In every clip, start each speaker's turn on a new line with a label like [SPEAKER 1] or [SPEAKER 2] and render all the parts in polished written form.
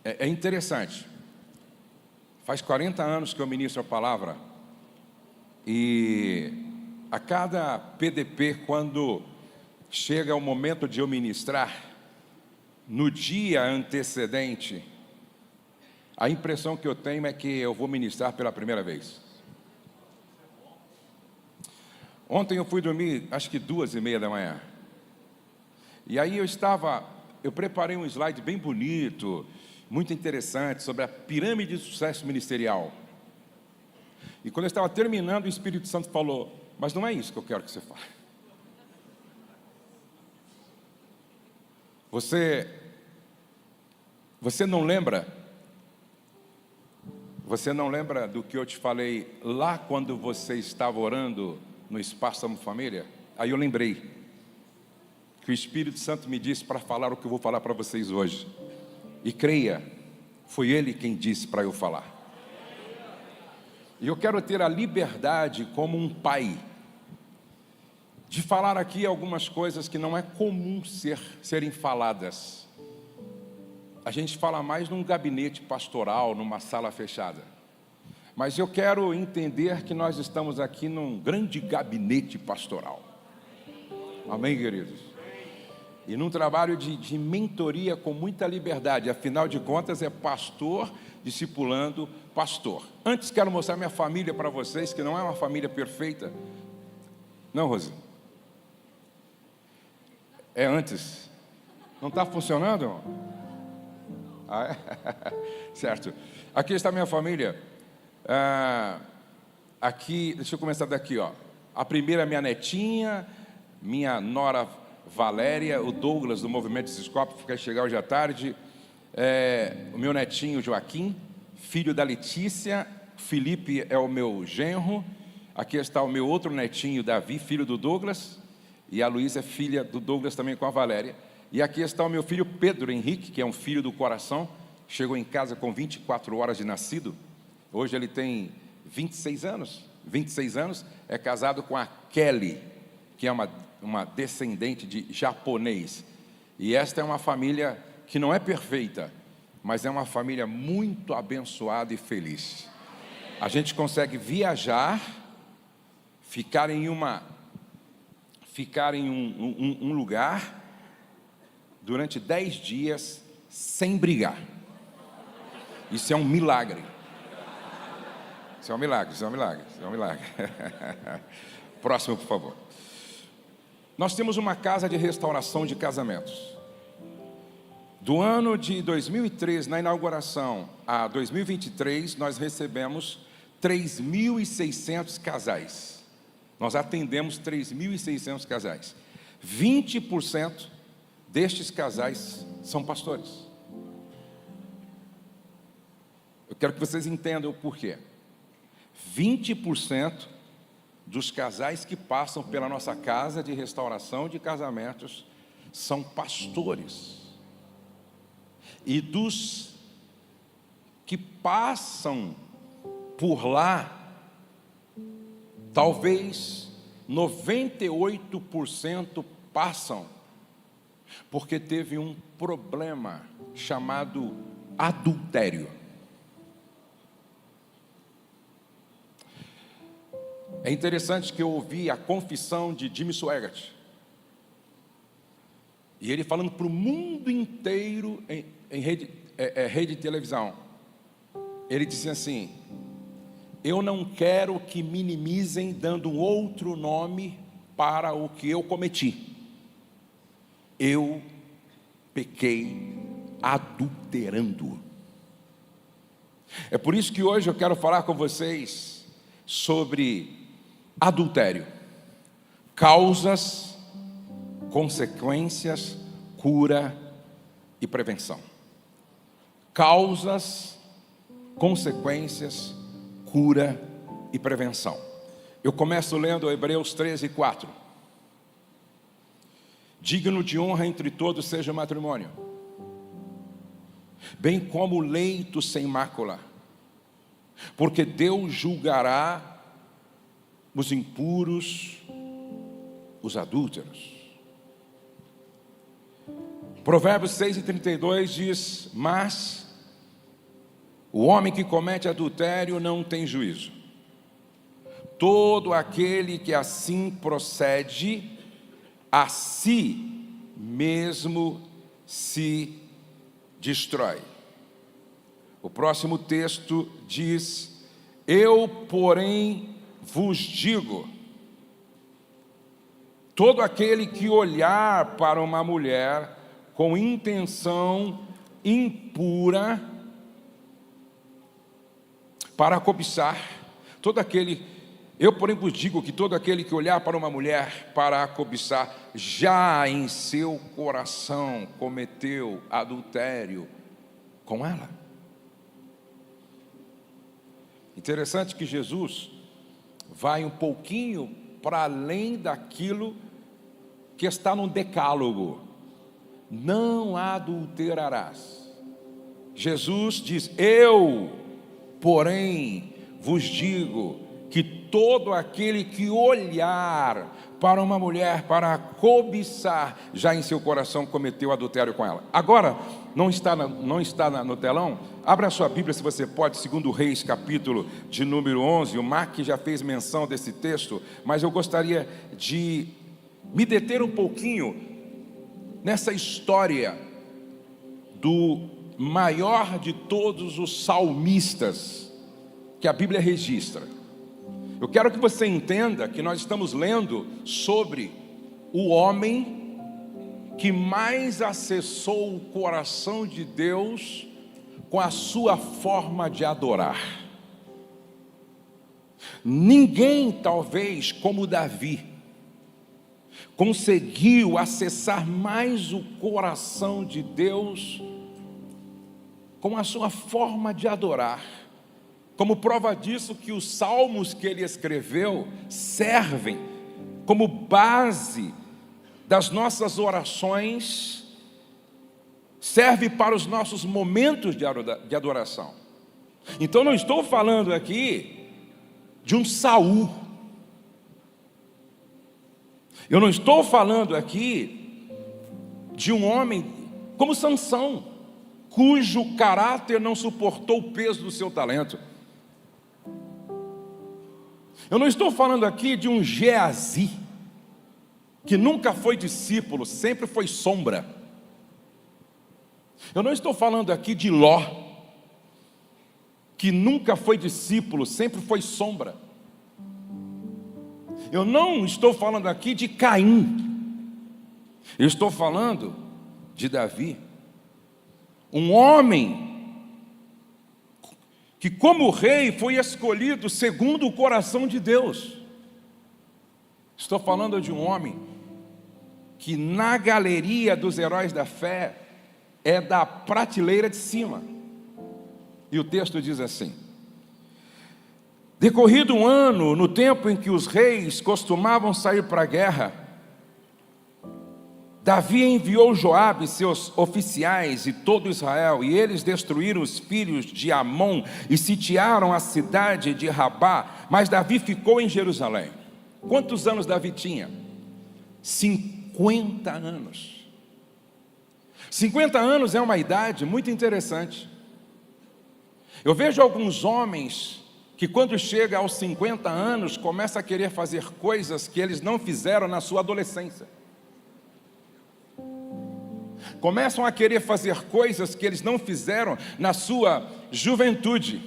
[SPEAKER 1] É interessante. Faz 40 anos que eu ministro a palavra e a cada PDP, quando chega o momento de eu ministrar, no dia antecedente, a impressão que eu tenho é que eu vou ministrar pela primeira vez. Ontem eu fui dormir, acho que 2h30 da manhã. E aí eu preparei um slide bem bonito, muito interessante, sobre a pirâmide de sucesso ministerial. E quando eu estava terminando, o Espírito Santo falou: mas não é isso que eu quero que você fale. Você não lembra? Você não lembra do que eu te falei lá quando você estava orando no Espaço Amo Família? Aí eu lembrei que o Espírito Santo me disse para falar o que eu vou falar para vocês hoje. E creia, foi Ele quem disse para eu falar. E eu quero ter a liberdade como um pai de falar aqui algumas coisas que não é comum serem faladas. A gente fala mais num gabinete pastoral, numa sala fechada. Mas eu quero entender que nós estamos aqui num grande gabinete pastoral. Amém, queridos? E num trabalho de mentoria com muita liberdade. Afinal de contas, é pastor discipulando pastor. Antes, quero mostrar minha família para vocês, que não é uma família perfeita. Não, Rose? É antes. Não está funcionando? Ah, é? Certo. Aqui está minha família. Aqui, deixa eu começar daqui, ó. A primeira é minha netinha, minha nora Valéria, o Douglas do Movimento Ciscope, que vai chegar hoje à tarde, o meu netinho Joaquim, filho da Letícia, Felipe é o meu genro, aqui está o meu outro netinho Davi, filho do Douglas, e a Luísa é filha do Douglas também com a Valéria, e aqui está o meu filho Pedro Henrique, que é um filho do coração, chegou em casa com 24 horas de nascido, hoje ele tem 26 anos, é casado com a Kelly, que é uma descendente de japonês. E esta é uma família que não é perfeita, mas é uma família muito abençoada e feliz. A gente consegue viajar, ficar em um lugar durante 10 dias sem brigar. Isso é um milagre. Isso é um milagre. Próximo, por favor. Nós temos uma casa de restauração de casamentos. Do ano de 2003, na inauguração, a 2023, nós recebemos 3.600 casais. Nós atendemos 3.600 casais. 20% destes casais são pastores. Eu quero que vocês entendam o porquê. 20% dos casais que passam pela nossa casa de restauração de casamentos são pastores. E dos que passam por lá, talvez 98% passam porque teve um problema chamado adultério. É interessante que eu ouvi a confissão de Jimmy Swaggart. E ele falando para o mundo inteiro em rede de televisão. Ele disse assim: eu não quero que minimizem dando um outro nome para o que eu cometi. Eu pequei adulterando. É por isso que hoje eu quero falar com vocês sobre adultério, causas, consequências, cura e prevenção. Causas, consequências, cura e prevenção. Eu começo lendo Hebreus 13:4. Digno de honra entre todos seja o matrimônio, bem como o leito sem mácula, porque Deus julgará os impuros, os adúlteros. Provérbios 6:32 diz: mas O homem que comete adultério não tem juízo. Todo aquele que assim procede, a si mesmo se destrói. O próximo texto diz: eu, porém, vos digo, todo aquele que olhar para uma mulher com intenção impura para cobiçar, eu, porém, vos digo que todo aquele que olhar para uma mulher para a cobiçar, já em seu coração cometeu adultério com ela. Interessante que Jesus vai um pouquinho para além daquilo que está no decálogo. Não adulterarás. Jesus diz: eu, porém, vos digo que todo aquele que olhar para uma mulher para cobiçar, já em seu coração cometeu adultério com ela. Agora, não está no telão? Abra a sua Bíblia, se você pode, 2 Reis, capítulo de número 11. O Mark já fez menção desse texto, mas eu gostaria de me deter um pouquinho nessa história do maior de todos os salmistas que a Bíblia registra. Eu quero que você entenda que nós estamos lendo sobre o homem que mais acessou o coração de Deus com a sua forma de adorar. Ninguém, talvez, como Davi, conseguiu acessar mais o coração de Deus com a sua forma de adorar. Como prova disso, que os salmos que ele escreveu servem como base das nossas orações, serve para os nossos momentos de adoração. Então não estou falando aqui de um Saul. Eu não estou falando aqui de um homem como Sansão, cujo caráter não suportou o peso do seu talento. Eu não estou falando aqui de um Geazi, que nunca foi discípulo, sempre foi sombra. Eu não estou falando aqui de Ló, que nunca foi discípulo, sempre foi sombra. Eu não estou falando aqui de Caim. Eu estou falando de Davi, um homem que, como rei, foi escolhido segundo o coração de Deus. Estou falando de um homem que, na galeria dos heróis da fé, é da prateleira de cima. E o texto diz assim: decorrido um ano, no tempo em que os reis costumavam sair para a guerra, Davi enviou Joabe, seus oficiais e todo Israel, e eles destruíram os filhos de Amon e sitiaram a cidade de Rabá, mas Davi ficou em Jerusalém. Quantos anos Davi tinha? 50 anos. 50 anos é uma idade muito interessante. Eu vejo alguns homens que, quando chega aos 50 anos, começam a querer fazer coisas que eles não fizeram na sua adolescência. Começam a querer fazer coisas que eles não fizeram na sua juventude.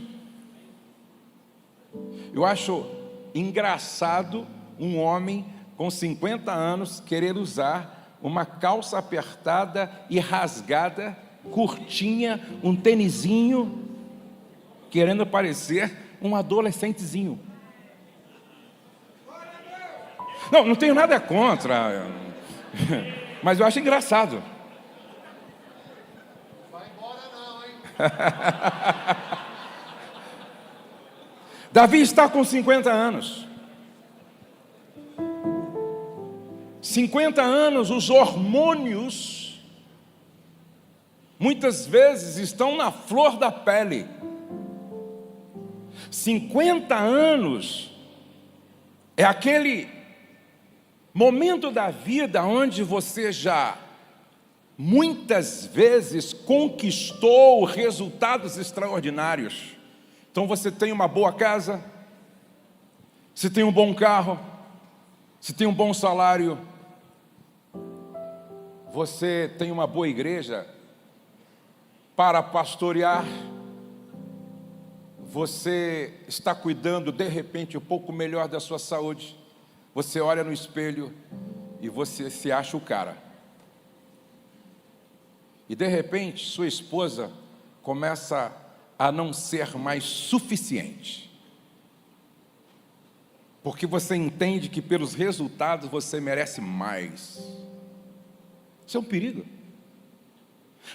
[SPEAKER 1] Eu acho engraçado um homem com 50 anos querer usar uma calça apertada e rasgada, curtinha, um tênisinho, querendo parecer um adolescentezinho. Não tenho nada contra, mas eu acho engraçado. Davi está com 50 anos. 50 anos, os hormônios muitas vezes estão na flor da pele. 50 anos é aquele momento da vida onde você já muitas vezes conquistou resultados extraordinários. Então você tem uma boa casa, você tem um bom carro, você tem um bom salário, você tem uma boa igreja para pastorear, você está cuidando de repente um pouco melhor da sua saúde, você olha no espelho e você se acha o cara. E de repente sua esposa começa a não ser mais suficiente, porque você entende que pelos resultados você merece mais. Isso é um perigo.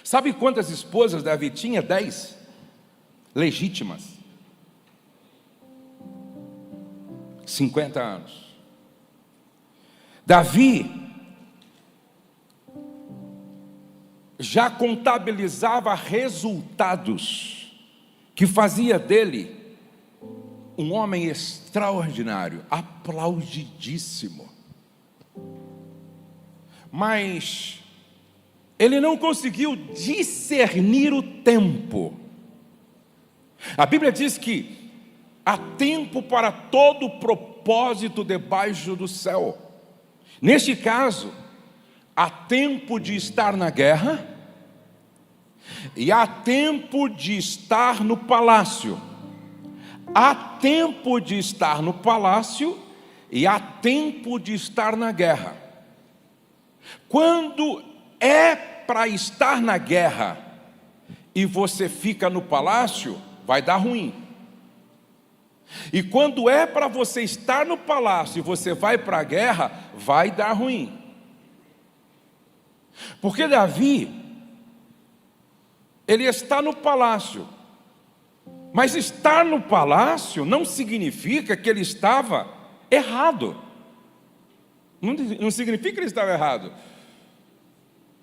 [SPEAKER 1] Sabe quantas esposas Davi tinha? 10 legítimas. 50 anos. Davi já contabilizava resultados que fazia dele um homem extraordinário, aplaudidíssimo. Mas ele não conseguiu discernir o tempo. A Bíblia diz que há tempo para todo propósito debaixo do céu. Neste caso, há tempo de estar na guerra e há tempo de estar no palácio. Há tempo de estar no palácio e há tempo de estar na guerra. Quando é para estar na guerra e você fica no palácio, vai dar ruim. E quando é para você estar no palácio e você vai para a guerra, vai dar ruim. Porque Davi, ele está no palácio, mas estar no palácio não significa que ele estava errado. Não significa que ele estava errado.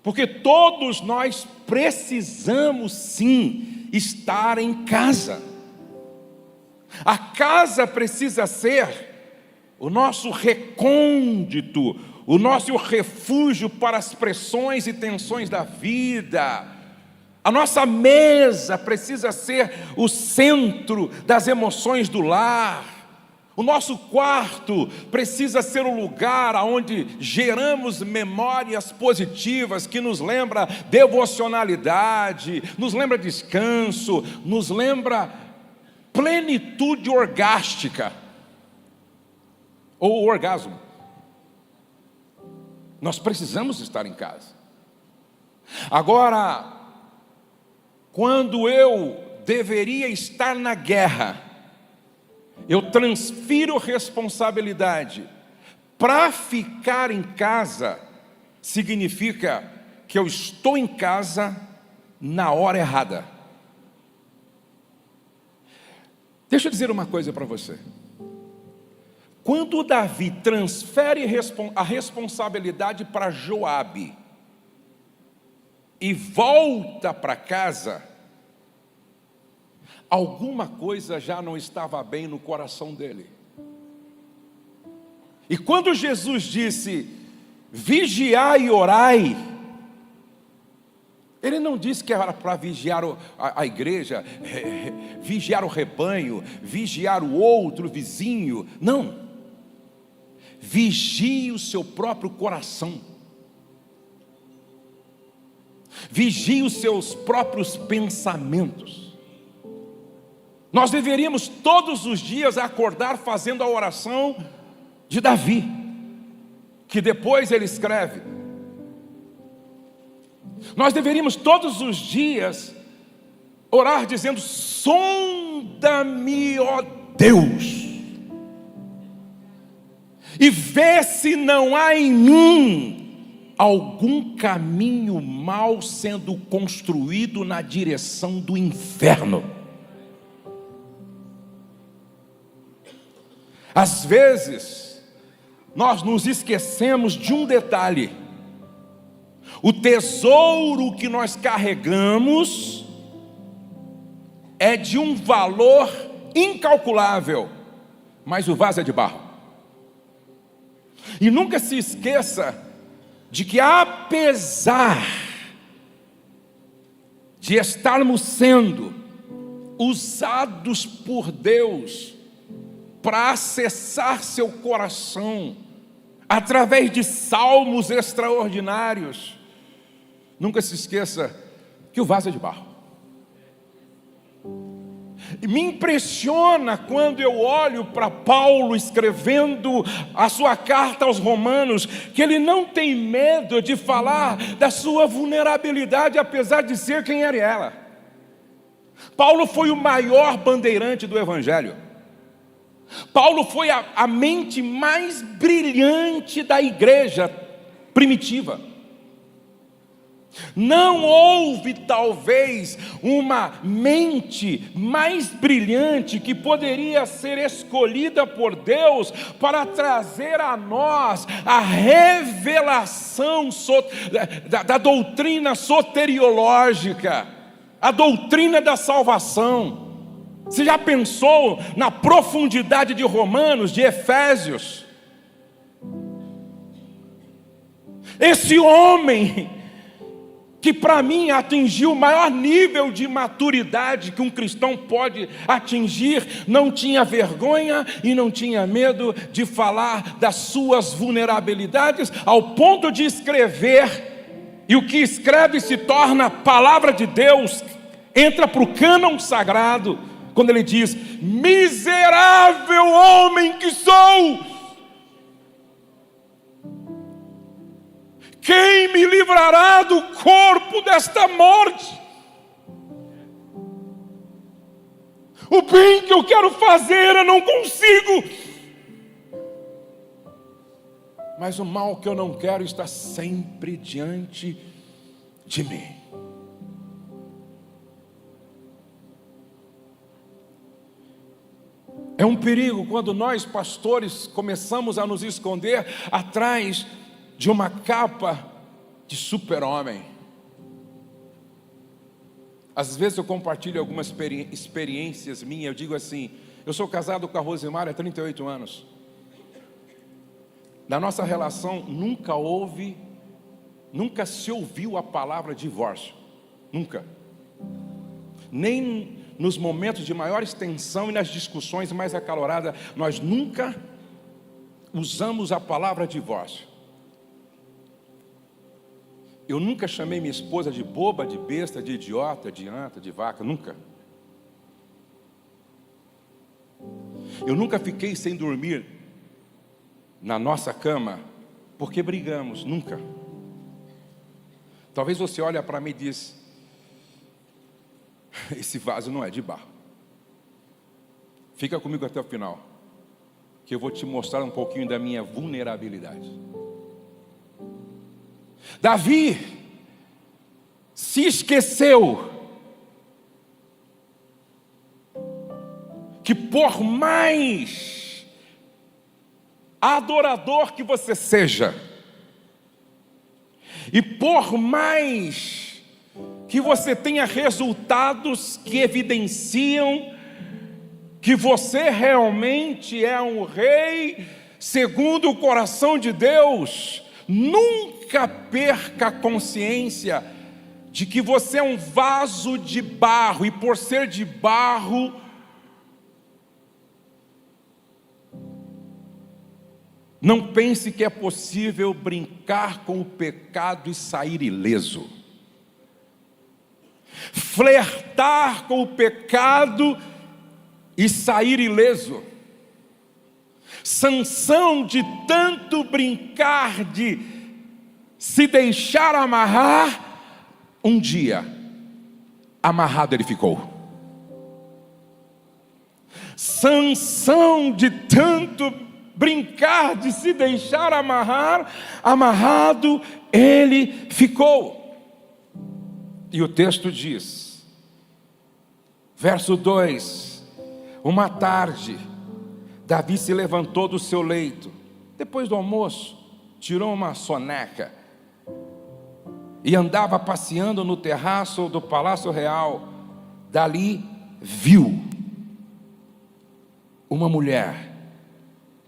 [SPEAKER 1] Porque todos nós precisamos sim estar em casa. A casa precisa ser o nosso recôndito, o nosso refúgio para as pressões e tensões da vida. A nossa mesa precisa ser o centro das emoções do lar. O nosso quarto precisa ser o lugar onde geramos memórias positivas que nos lembra devocionalidade, nos lembra descanso, nos lembra plenitude orgástica ou orgasmo. Nós precisamos estar em casa. Agora, quando eu deveria estar na guerra, eu transfiro responsabilidade para ficar em casa, significa que eu estou em casa na hora errada. Deixa eu dizer uma coisa para você. Quando Davi transfere a responsabilidade para Joabe e volta para casa, alguma coisa já não estava bem no coração dele. E quando Jesus disse, vigiai e orai, ele não disse que era para vigiar a igreja, vigiar o rebanho, vigiar o outro vizinho. Não. Vigie o seu próprio coração. Vigie os seus próprios pensamentos. Nós deveríamos todos os dias acordar fazendo a oração de Davi, que depois ele escreve. Nós deveríamos todos os dias orar dizendo, sonda-me, ó Deus, e vê se não há em mim algum caminho mau sendo construído na direção do inferno. Às vezes, nós nos esquecemos de um detalhe. O tesouro que nós carregamos é de um valor incalculável, mas o vaso é de barro. E nunca se esqueça de que apesar de estarmos sendo usados por Deus para acessar seu coração através de salmos extraordinários. Nunca se esqueça que o vaso é de barro. E me impressiona quando eu olho para Paulo escrevendo a sua carta aos Romanos, que ele não tem medo de falar da sua vulnerabilidade, apesar de ser quem era ela. Paulo foi o maior bandeirante do Evangelho. Paulo foi a mente mais brilhante da igreja primitiva. Não houve talvez uma mente mais brilhante que poderia ser escolhida por Deus para trazer a nós a revelação da doutrina soteriológica, a doutrina da salvação. Você já pensou na profundidade de Romanos, de Efésios? Esse homem que para mim atingiu o maior nível de maturidade que um cristão pode atingir, não tinha vergonha e não tinha medo de falar das suas vulnerabilidades, ao ponto de escrever, e o que escreve se torna palavra de Deus, entra para o cânon sagrado, quando ele diz: miserável homem que sou! Quem me livrará do corpo desta morte? O bem que eu quero fazer eu não consigo, mas o mal que eu não quero está sempre diante de mim. É um perigo quando nós, pastores, começamos a nos esconder atrás de uma capa de super-homem. Às vezes eu compartilho algumas experiências minhas. Eu digo assim: eu sou casado com a Rosemar há 38 anos. Na nossa relação nunca se ouviu a palavra divórcio. Nunca. Nem nos momentos de maior tensão e nas discussões mais acaloradas, nós nunca usamos a palavra divórcio. Eu nunca chamei minha esposa de boba, de besta, de idiota, de anta, de vaca, nunca. Eu nunca fiquei sem dormir na nossa cama porque brigamos, nunca. Talvez você olhe para mim e diz: esse vaso não é de barro. Fica comigo até o final, que eu vou te mostrar um pouquinho da minha vulnerabilidade. Davi se esqueceu que por mais adorador que você seja, e por mais que você tenha resultados que evidenciam que você realmente é um rei segundo o coração de Deus, nunca perca a consciência de que você é um vaso de barro, e por ser de barro, não pense que é possível brincar com o pecado e sair ileso. Flertar com o pecado e sair ileso. Sansão, de tanto brincar, de se deixar amarrar, um dia amarrado ele ficou. Sansão, de tanto brincar, de se deixar amarrar, amarrado ele ficou. E o texto diz, verso 2: uma tarde, Davi se levantou do seu leito, depois do almoço, tirou uma soneca e andava passeando no terraço do palácio real. Dali viu uma mulher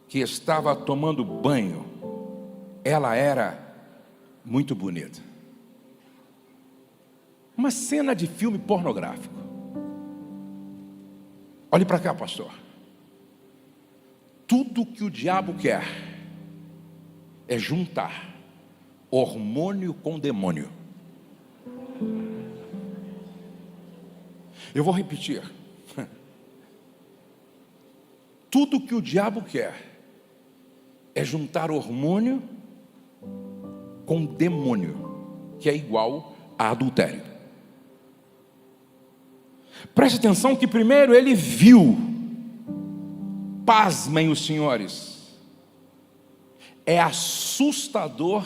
[SPEAKER 1] que estava tomando banho. Ela era muito bonita. Uma cena de filme pornográfico. Olhe para cá, pastor. Tudo que o diabo quer é juntar hormônio com demônio. Eu vou repetir. Tudo que o diabo quer é juntar hormônio com demônio, que é igual a adultério. Preste atenção que primeiro ele viu, pasmem os senhores, é assustador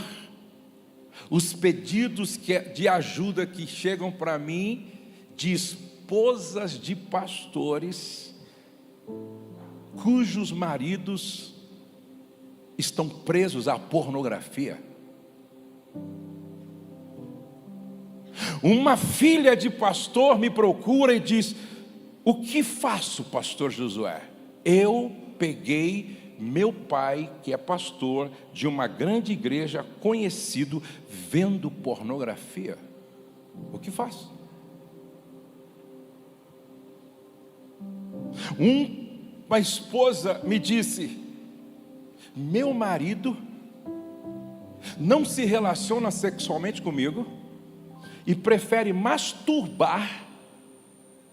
[SPEAKER 1] os pedidos de ajuda que chegam para mim de esposas de pastores cujos maridos estão presos à pornografia. Uma filha de pastor me procura e diz: o que faço, pastor Josué? Eu peguei meu pai, que é pastor de uma grande igreja, conhecido, vendo pornografia. O que faço? Uma esposa me disse: meu marido não se relaciona sexualmente comigo e prefere masturbar,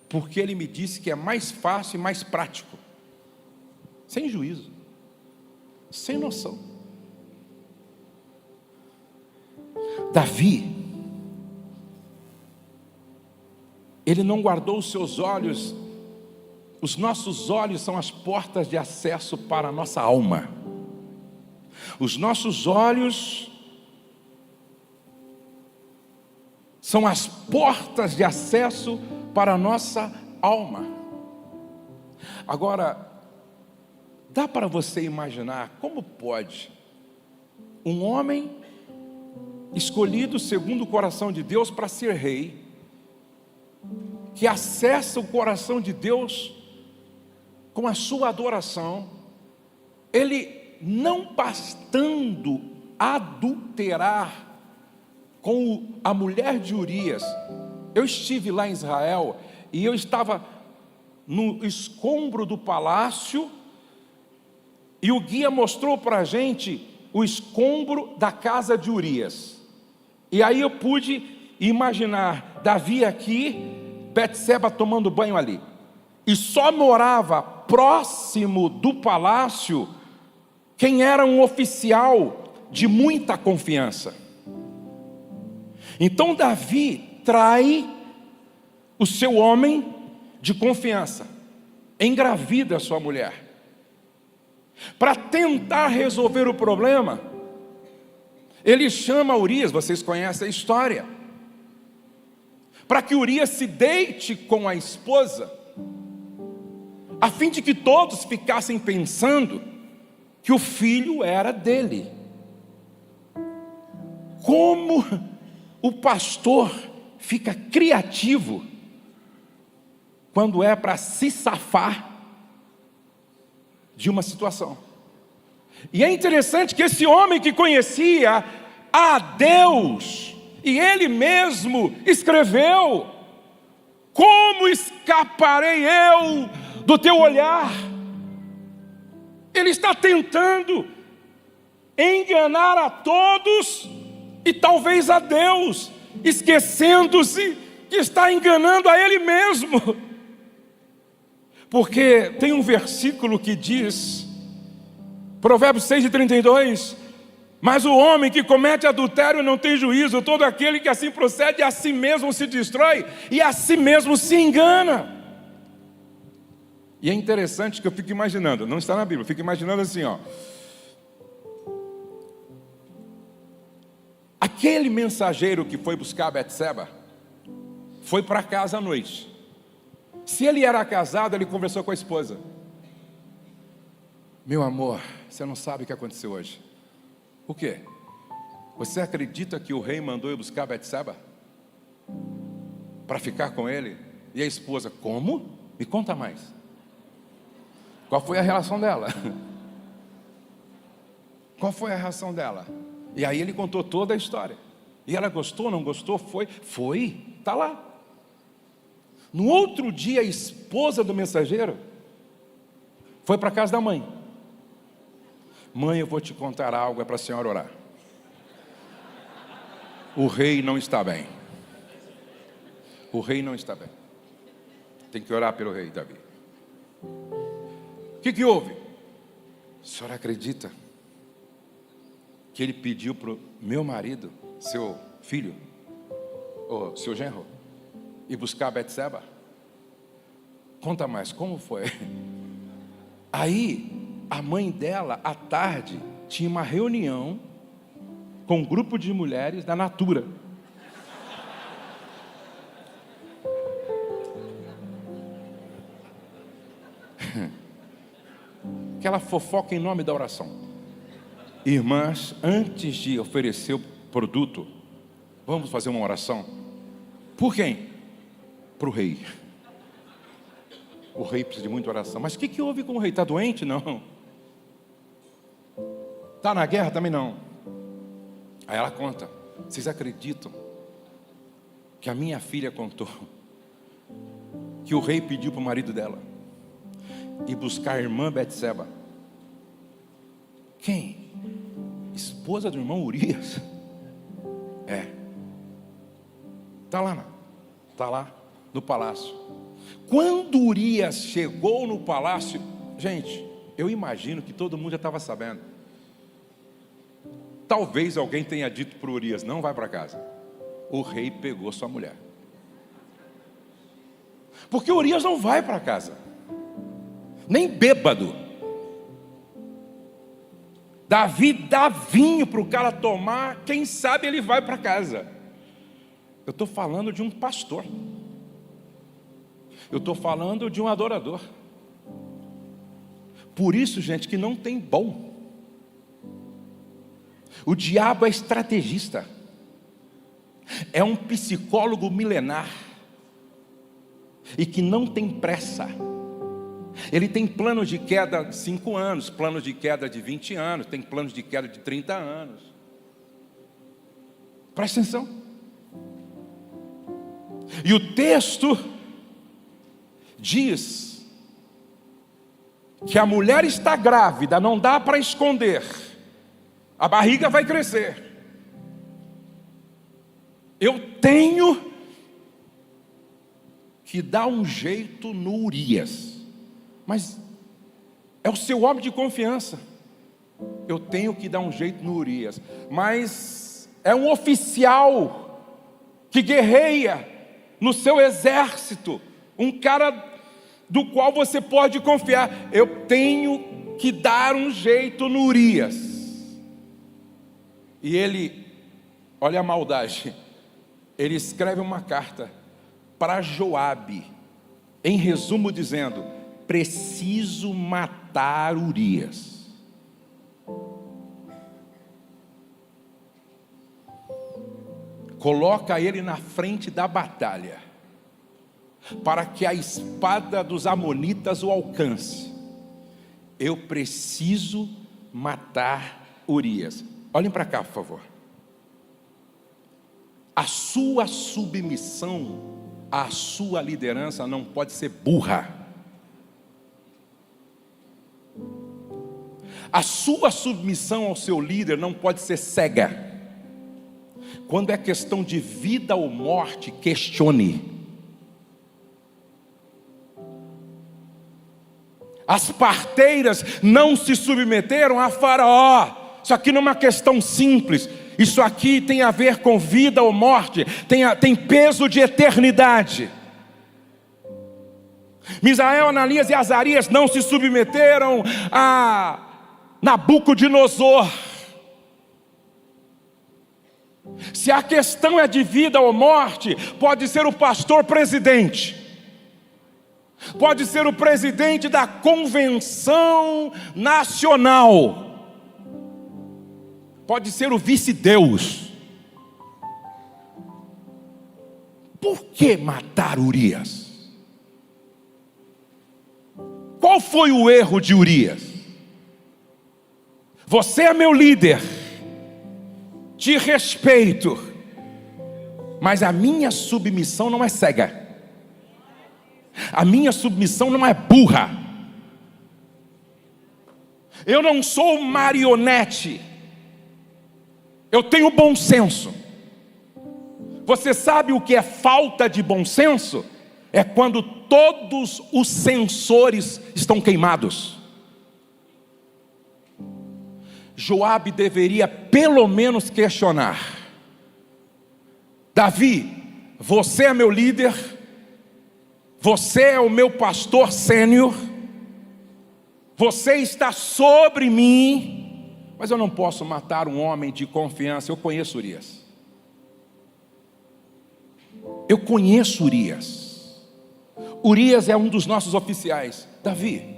[SPEAKER 1] porque ele me disse que é mais fácil e mais prático. Sem juízo, sem noção. Davi, ele não guardou os seus olhos. Os nossos olhos são as portas de acesso para a nossa alma. Os nossos olhos são as portas de acesso para a nossa alma. Agora, dá para você imaginar como pode um homem escolhido segundo o coração de Deus para ser rei, que acessa o coração de Deus com a sua adoração, ele não bastando adulterar com a mulher de Urias. Eu estive lá em Israel e eu estava no escombro do palácio e o guia mostrou para a gente o escombro da casa de Urias. E aí eu pude imaginar Davi aqui, Betseba tomando banho ali. E só morava próximo do palácio quem era um oficial de muita confiança. Então Davi trai o seu homem de confiança, engravida a sua mulher. Para tentar resolver o problema, ele chama Urias, vocês conhecem a história, para que Urias se deite com a esposa, a fim de que todos ficassem pensando que o filho era dele. Como o pastor fica criativo quando é para se safar de uma situação. E é interessante que esse homem que conhecia a Deus, e ele mesmo escreveu: como escaparei eu do teu olhar? Ele está tentando enganar a todos e talvez a Deus, esquecendo-se que está enganando a ele mesmo. Porque tem um versículo que diz, Provérbios 6:32, mas o homem que comete adultério não tem juízo, todo aquele que assim procede a si mesmo se destrói e a si mesmo se engana. E é interessante que eu fico imaginando, não está na Bíblia, eu fico imaginando assim, ó. Aquele mensageiro que foi buscar Betseba foi para casa à noite. Se ele era casado, ele conversou com a esposa: meu amor, você não sabe o que aconteceu hoje. O quê? Você acredita que o rei mandou eu buscar Betseba para ficar com ele? E a esposa: como? Me conta mais. Qual foi a reação dela? Qual foi a reação dela? E aí ele contou toda a história. E ela gostou, não gostou? Foi, está lá. No outro dia, a esposa do mensageiro foi para a casa da mãe. Mãe, eu vou te contar algo, é para a senhora orar. O rei não está bem. O rei não está bem. Tem que orar pelo rei Davi. O que houve? A senhora acredita que ele pediu para o meu marido, seu filho, ou seu genro, ir buscar Betseba? Conta mais, como foi? Aí, a mãe dela, à tarde, tinha uma reunião com um grupo de mulheres da Natura. Aquela fofoca em nome da oração. Irmãs, antes de oferecer o produto, vamos fazer uma oração. Por quem? Para o rei. O rei precisa de muita oração. Mas o que houve com o rei? Está doente? Não. Está na guerra? Também não. Aí ela conta. Vocês acreditam que a minha filha contou que o rei pediu para o marido dela ir buscar a irmã Betseba? Quem? Esposa do irmão Urias. Está lá no palácio. Quando Urias chegou no palácio, gente, eu imagino que todo mundo já estava sabendo. Talvez alguém tenha dito para Urias: não vai para casa. O rei pegou sua mulher. Porque Urias não vai para casa, nem bêbado. Davi dá vinho para o cara tomar, quem sabe ele vai para casa. Eu estou falando de um pastor. Eu estou falando de um adorador. Por isso, gente, que não tem bom. O diabo é estrategista. É um psicólogo milenar. E que não tem pressa. Ele tem planos de queda de 5 anos, planos de queda de 20 anos, tem planos de queda de 30 anos. Presta atenção. E o texto diz que a mulher está grávida, não dá para esconder, a barriga vai crescer. Eu tenho que dar um jeito no Urias, mas é o seu homem de confiança. Eu tenho que dar um jeito no Urias, mas é um oficial que guerreia no seu exército, um cara do qual você pode confiar. Eu tenho que dar um jeito no Urias. E ele, olha a maldade, ele escreve uma carta para Joabe, em resumo dizendo: preciso matar Urias. Coloca ele na frente da batalha, para que a espada dos amonitas o alcance. Eu preciso matar Urias. Olhem para cá, por favor. A sua submissão à sua liderança não pode ser burra. A sua submissão ao seu líder não pode ser cega. Quando é questão de vida ou morte, questione. As parteiras não se submeteram a Faraó. Isso aqui não é uma questão simples. Isso aqui tem a ver com vida ou morte. Tem peso de eternidade. Misael, Ananias e Azarias não se submeteram a Nabucodonosor. Se a questão é de vida ou morte, pode ser o pastor presidente, pode ser o presidente da convenção nacional, pode ser o vice-deus. Por que matar Urias? Qual foi o erro de Urias? Você é meu líder, te respeito, Mas a minha submissão não é cega. A minha submissão não é burra. Eu não sou marionete. Eu tenho bom senso. Você sabe o que é falta de bom senso? É quando todos os sensores estão queimados. Joabe deveria pelo menos questionar: Davi, você é meu líder, você é o meu pastor sênior, você está sobre mim, mas eu não posso matar um homem de confiança. Eu conheço Urias. Eu conheço Urias. Urias é um dos nossos oficiais. Davi,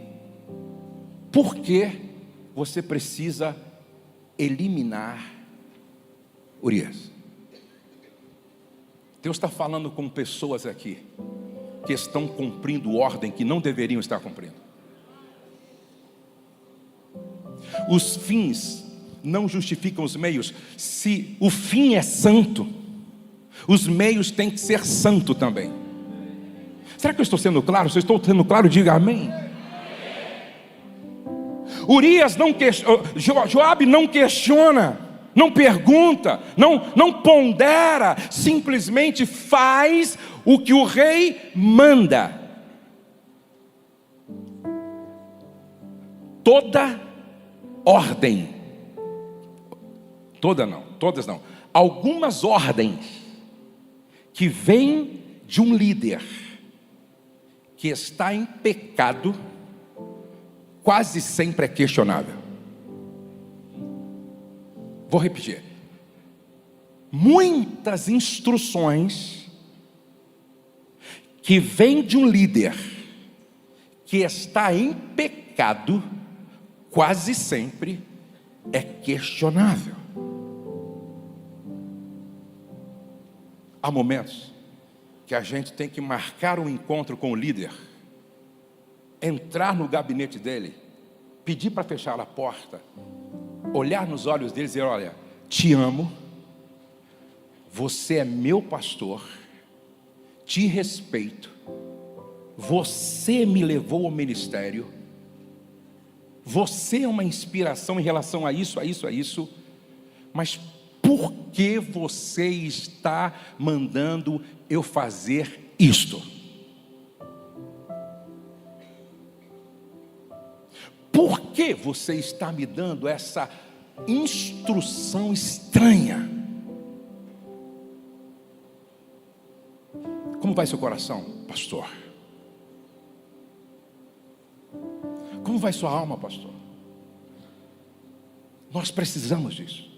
[SPEAKER 1] por que você precisa eliminar Urias? Deus está falando com pessoas aqui que estão cumprindo ordem que não deveriam estar cumprindo. Os fins não justificam os meios. Se o fim é santo, os meios têm que ser santo também. Será que eu estou sendo claro? Se eu estou sendo claro, diga amém. Urias não Joabe não questiona, não pergunta, não pondera, simplesmente faz o que o rei manda. Toda ordem, todas não, algumas ordens que vêm de um líder que está em pecado, quase sempre é questionável. Vou repetir. Muitas instruções que vêm de um líder que está em pecado, quase sempre é questionável. Há momentos que a gente tem que marcar um encontro com o líder, entrar no gabinete dele, pedir para fechar a porta, olhar nos olhos dele e dizer: olha, te amo, você é meu pastor, te respeito, você me levou ao ministério, você é uma inspiração em relação a isso, mas por que você está mandando eu fazer isto? Por que você está me dando essa instrução estranha? Como vai seu coração, pastor? Como vai sua alma, pastor? Nós precisamos disso.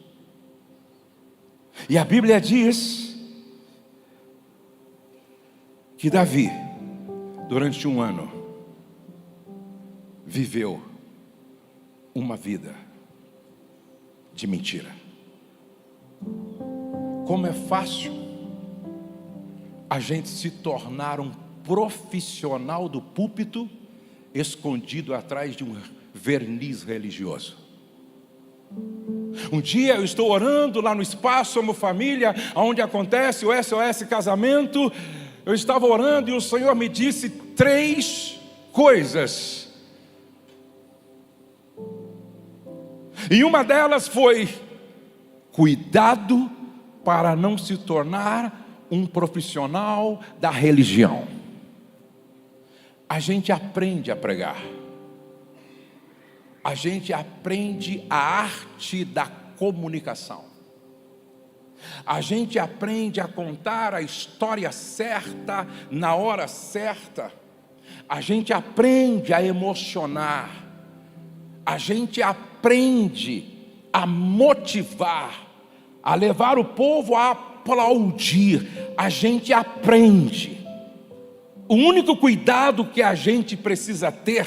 [SPEAKER 1] E a Bíblia diz que Davi, durante 1 ano, viveu uma vida de mentira. Como é fácil a gente se tornar um profissional do púlpito escondido atrás de um verniz religioso. Um dia eu estou orando lá no Espaço Como Família, onde acontece o SOS Casamento. Eu estava orando e o Senhor me disse 3 coisas. E uma delas foi: cuidado para não se tornar um profissional da religião. A gente aprende a pregar. A gente aprende a arte da comunicação. A gente aprende a contar a história certa, na hora certa. A gente aprende a emocionar. A gente aprende a motivar, a levar o povo a aplaudir. A gente aprende. O único cuidado que a gente precisa ter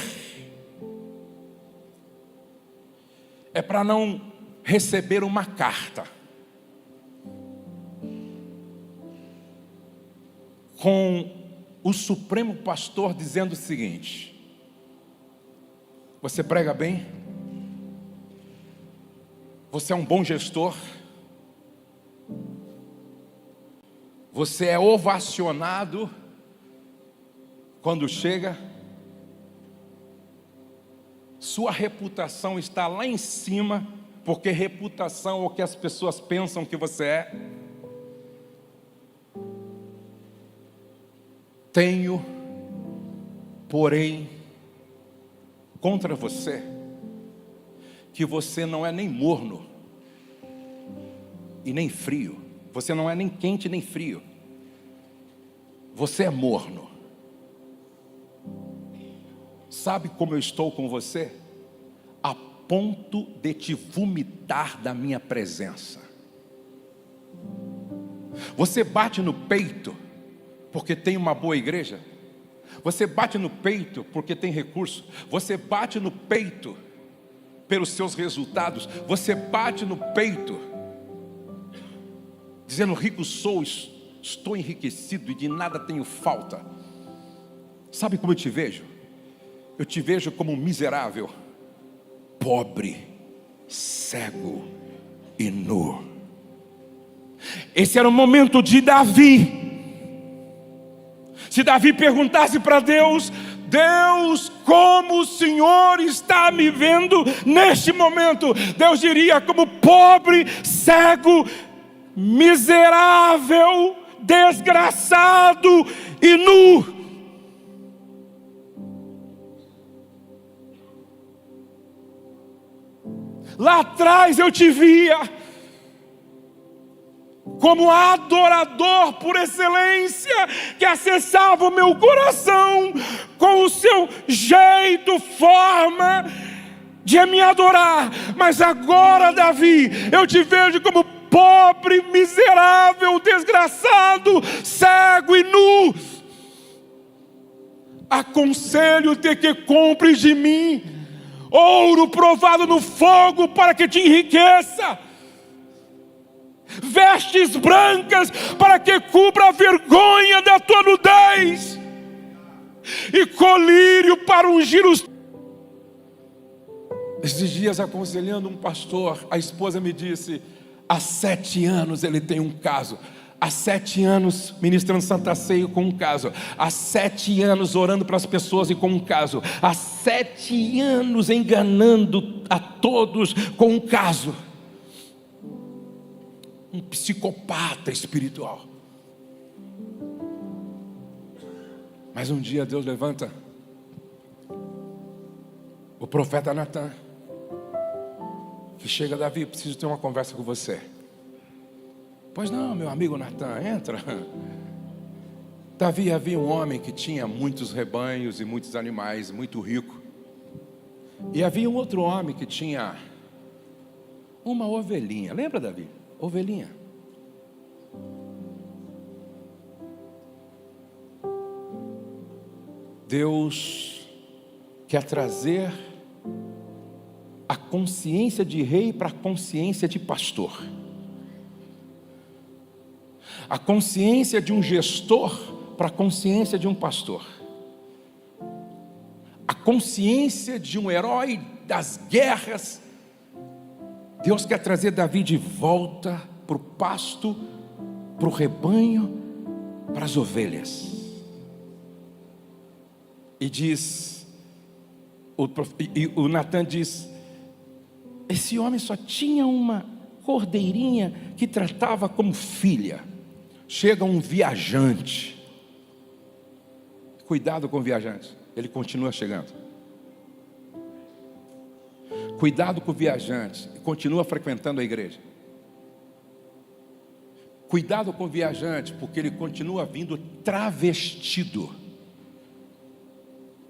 [SPEAKER 1] é para não receber uma carta com o Supremo Pastor dizendo o seguinte: você prega bem, você é um bom gestor, Você é ovacionado quando chega. Sua reputação está lá em cima, porque reputação é o que as pessoas pensam que você é. Tenho, porém, contra você, que você não é nem morno e nem frio. Você não é nem quente nem frio. Você é morno. Sabe como eu estou com você? A ponto de te vomitar da minha presença. Você bate no peito porque tem uma boa igreja. Você bate no peito porque tem recurso. Você bate no peito pelos seus resultados. Você bate no peito dizendo: rico sou, estou enriquecido e de nada tenho falta. Sabe como eu te vejo? Eu te vejo como um miserável, pobre, cego e nu. Esse era o momento de Davi. Se Davi perguntasse para Deus: Deus, como o Senhor está me vendo neste momento? Deus diria: como pobre, cego, miserável, desgraçado e nu. Lá atrás eu te via como adorador por excelência, que acessava o meu coração com o seu jeito, forma de me adorar. Mas agora, Davi, eu te vejo como pobre, miserável, desgraçado, cego e nu. Aconselho-te que compres de mim ouro provado no fogo para que te enriqueça, vestes brancas para que cubra a vergonha da tua nudez, e colírio para ungir os... Esses dias, aconselhando um pastor, a esposa me disse: há 7 anos ele tem um caso. Há 7 anos ministrando Santa Ceia com um caso. Há 7 anos orando para as pessoas e com um caso. Há 7 anos enganando a todos com um caso. Um psicopata espiritual. Mas um dia Deus levanta o profeta Natan, que chega: Davi, preciso ter uma conversa com você. Pois não, meu amigo Natan, entra. Davi, havia um homem que tinha muitos rebanhos e muitos animais, muito rico. E havia um outro homem que tinha uma ovelhinha. Lembra, Davi? Ovelhinha. Deus quer trazer a consciência de rei para a consciência de pastor. A consciência de um gestor para a consciência de um pastor. A consciência de um herói das guerras. Deus quer trazer Davi de volta para o pasto, para o rebanho, para as ovelhas. E diz, o Natan diz: esse homem só tinha uma cordeirinha que tratava como filha. Chega um viajante. Cuidado com o viajante, ele continua chegando. Cuidado com o viajante, continua frequentando a igreja. Cuidado com o viajante, porque ele continua vindo travestido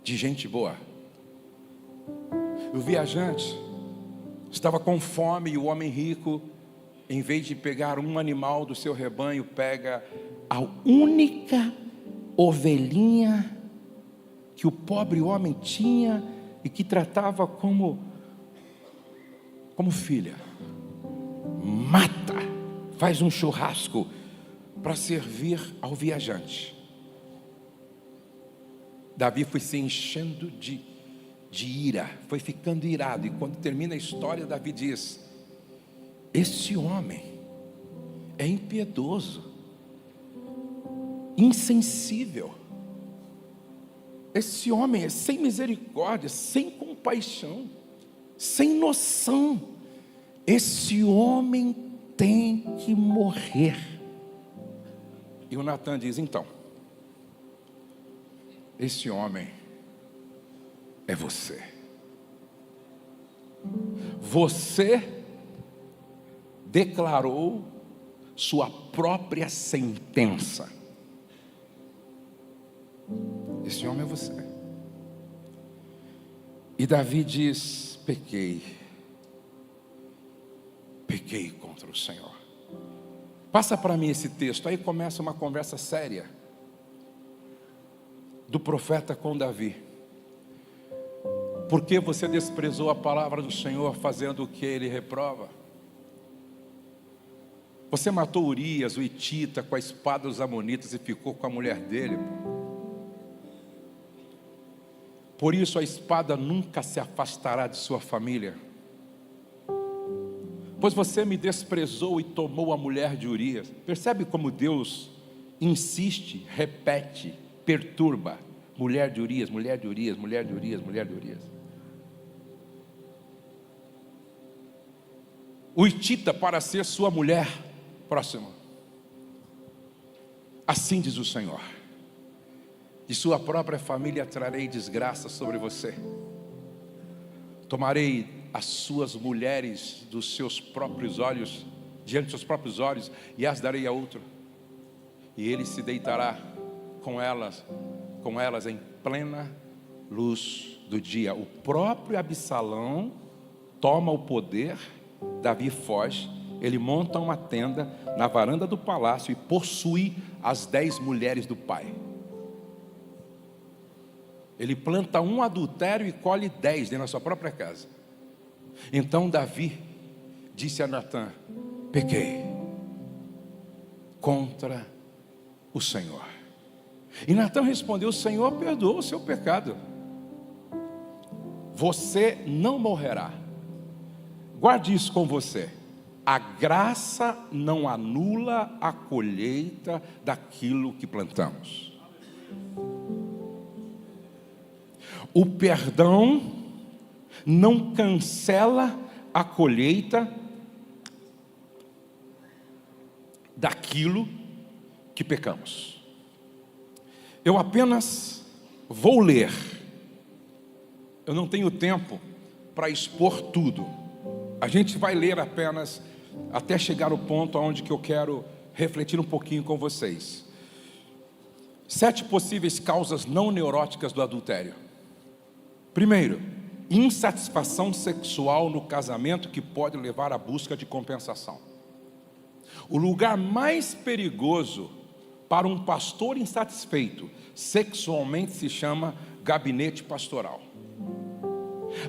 [SPEAKER 1] de gente boa. O viajante estava com fome e o homem rico, em vez de pegar um animal do seu rebanho, pega a única ovelhinha que o pobre homem tinha e que tratava como filha. Mata, faz um churrasco para servir ao viajante. Davi foi se enchendo de ira, foi ficando irado, e quando termina a história, Davi diz: esse homem é impiedoso, insensível. Esse homem é sem misericórdia, sem compaixão, sem noção. Esse homem tem que morrer. E o Natan diz: então, esse homem é você. Você declarou sua própria sentença. Esse homem é você. E Davi diz: pequei contra o Senhor. Passa para mim esse texto. Aí começa uma conversa séria do profeta com Davi. Por que você desprezou a palavra do Senhor, fazendo o que ele reprova? Você matou Urias, o hitita, com a espada dos amonitas e ficou com a mulher dele. Por isso a espada nunca se afastará de sua família. Pois você me desprezou e tomou a mulher de Urias. Percebe como Deus insiste, repete, perturba. Mulher de Urias, mulher de Urias, mulher de Urias, mulher de Urias. O hitita para ser sua mulher. Próximo. Assim diz o Senhor: de sua própria família trarei desgraça sobre você. Tomarei as suas mulheres dos seus próprios olhos, diante dos seus próprios olhos, e as darei a outro. E ele se deitará com elas em plena luz do dia. O próprio Absalão toma o poder, Davi foge, ele monta uma tenda na varanda do palácio e possui as 10 mulheres do pai. Ele planta um adultério e colhe 10 dentro da sua própria casa. Então Davi disse a Natan: pequei contra o Senhor. E Natan respondeu: o Senhor perdoa o seu pecado. Você não morrerá. Guarde isso com você. A graça não anula a colheita daquilo que plantamos. O perdão não cancela a colheita daquilo que pecamos. Eu apenas vou ler. Eu não tenho tempo para expor tudo. A gente vai ler apenas até chegar ao ponto onde que eu quero refletir um pouquinho com vocês. 7 possíveis causas não neuróticas do adultério. Primeiro, insatisfação sexual no casamento, que pode levar à busca de compensação. O lugar mais perigoso para um pastor insatisfeito sexualmente se chama gabinete pastoral.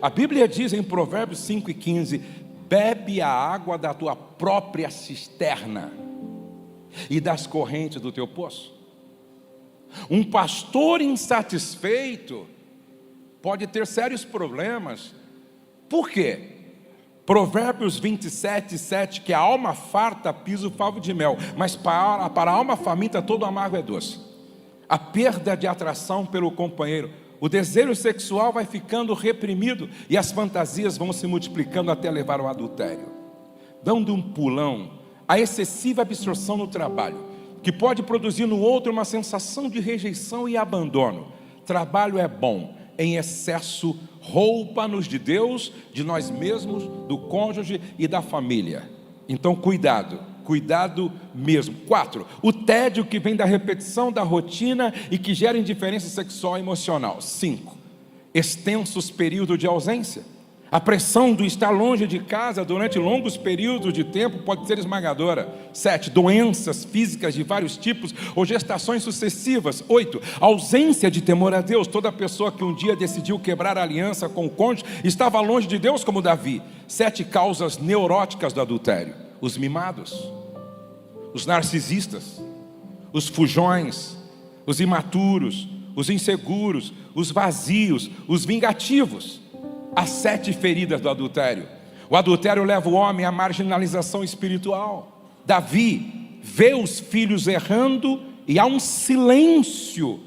[SPEAKER 1] A Bíblia diz em Provérbios 5:15: bebe a água da tua própria cisterna e das correntes do teu poço. Um pastor insatisfeito pode ter sérios problemas. Por quê? Provérbios 27:7, que a alma farta pisa o favo de mel, mas para a alma faminta todo amargo é doce. A perda de atração pelo companheiro, o desejo sexual vai ficando reprimido e as fantasias vão se multiplicando até levar ao adultério. Dando um pulão, a excessiva absorção no trabalho, que pode produzir no outro uma sensação de rejeição e abandono. Trabalho é bom, em excesso rouba-nos de Deus, de nós mesmos, do cônjuge e da família. Então cuidado mesmo. 4, o tédio que vem da repetição da rotina e que gera indiferença sexual e emocional. 5, extensos períodos de ausência. A pressão do estar longe de casa durante longos períodos de tempo pode ser esmagadora. 7, doenças físicas de vários tipos ou gestações sucessivas. 8, ausência de temor a Deus. Toda pessoa que um dia decidiu quebrar a aliança com o cônjuge estava longe de Deus, como Davi. 7 causas neuróticas do adultério: os mimados, os narcisistas, os fujões, os imaturos, os inseguros, os vazios, os vingativos. As 7 feridas do adultério. O adultério leva o homem à marginalização espiritual. Davi vê os filhos errando e há um silêncio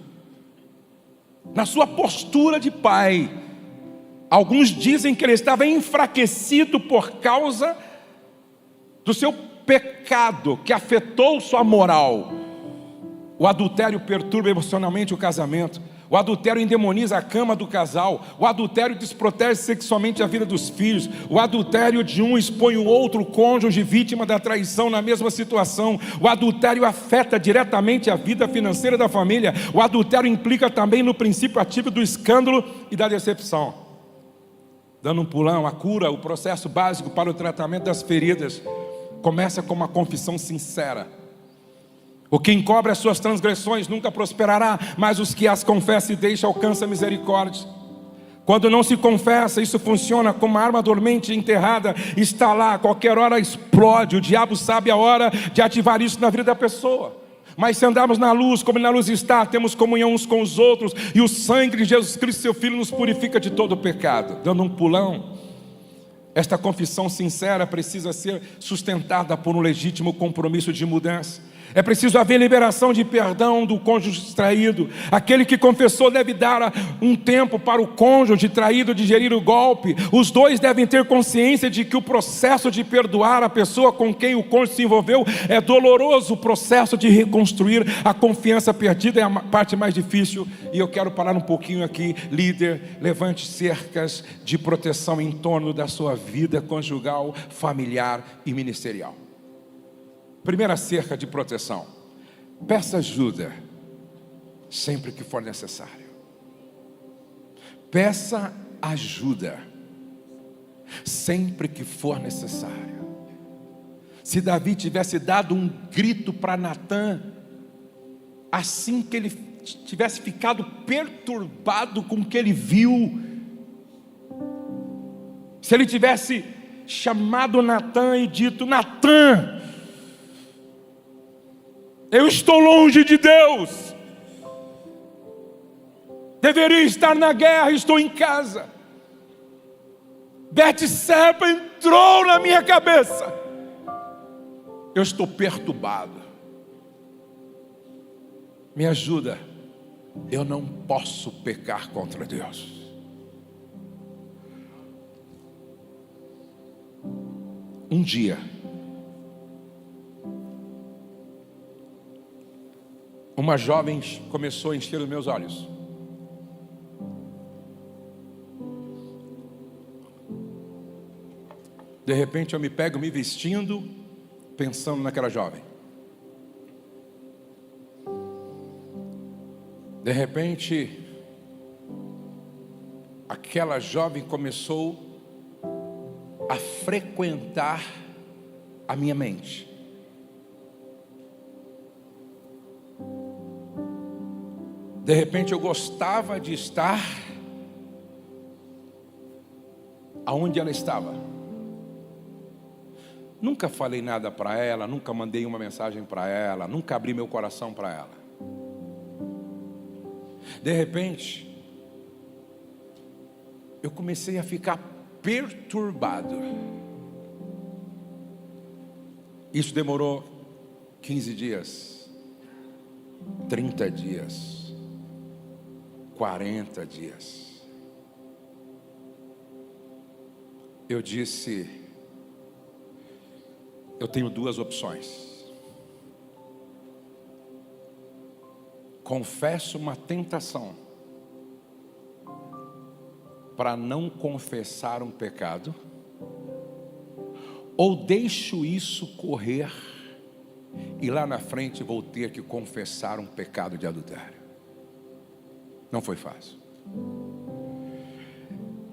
[SPEAKER 1] na sua postura de pai. Alguns dizem que ele estava enfraquecido por causa do seu pecado que afetou sua moral. O adultério perturba emocionalmente o casamento. O adultério endemoniza a cama do casal. O adultério desprotege sexualmente a vida dos filhos. O adultério de um expõe o outro cônjuge vítima da traição na mesma situação. O adultério afeta diretamente a vida financeira da família. O adultério implica também no princípio ativo do escândalo e da decepção. Dando um pulão, a cura, o processo básico para o tratamento das feridas começa com uma confissão sincera. O que encobre as suas transgressões nunca prosperará, mas os que as confessam e deixam alcançam a misericórdia. Quando não se confessa, isso funciona como uma arma dormente enterrada, está lá, a qualquer hora explode. O diabo sabe a hora de ativar isso na vida da pessoa. Mas se andarmos na luz, como na luz está, temos comunhão uns com os outros, e o sangue de Jesus Cristo, seu Filho, nos purifica de todo o pecado. Dando um pulão, esta confissão sincera precisa ser sustentada por um legítimo compromisso de mudança. É preciso haver liberação de perdão do cônjuge traído. Aquele que confessou deve dar um tempo para o cônjuge traído digerir o golpe. Os dois devem ter consciência de que o processo de perdoar a pessoa com quem o cônjuge se envolveu é doloroso. O processo de reconstruir a confiança perdida é a parte mais difícil. E eu quero parar um pouquinho aqui. Líder, levante cercas de proteção em torno da sua vida conjugal, familiar e ministerial. Primeira cerca de proteção: peça ajuda sempre que for necessário. Peça ajuda sempre que for necessário. Se Davi tivesse dado um grito para Natã, assim que ele tivesse ficado perturbado com o que ele viu, se ele tivesse chamado Natã e dito: Natã, eu estou longe de Deus, deveria estar na guerra, estou em casa. Betseba entrou na minha cabeça, eu estou perturbado, me ajuda, eu não posso pecar contra Deus. Um dia, uma jovem começou a encher os meus olhos. De repente eu me pego me vestindo, pensando naquela jovem. De repente, aquela jovem começou a frequentar a minha mente. De repente eu gostava de estar aonde ela estava. Nunca falei nada para ela, nunca mandei uma mensagem para ela, nunca abri meu coração para ela. De repente, eu comecei a ficar perturbado. Isso demorou 15 dias, 30 dias. 40 dias. Eu disse: eu tenho duas opções. Confesso uma tentação para não confessar um pecado, ou deixo isso correr e lá na frente vou ter que confessar um pecado de adultério. Não foi fácil.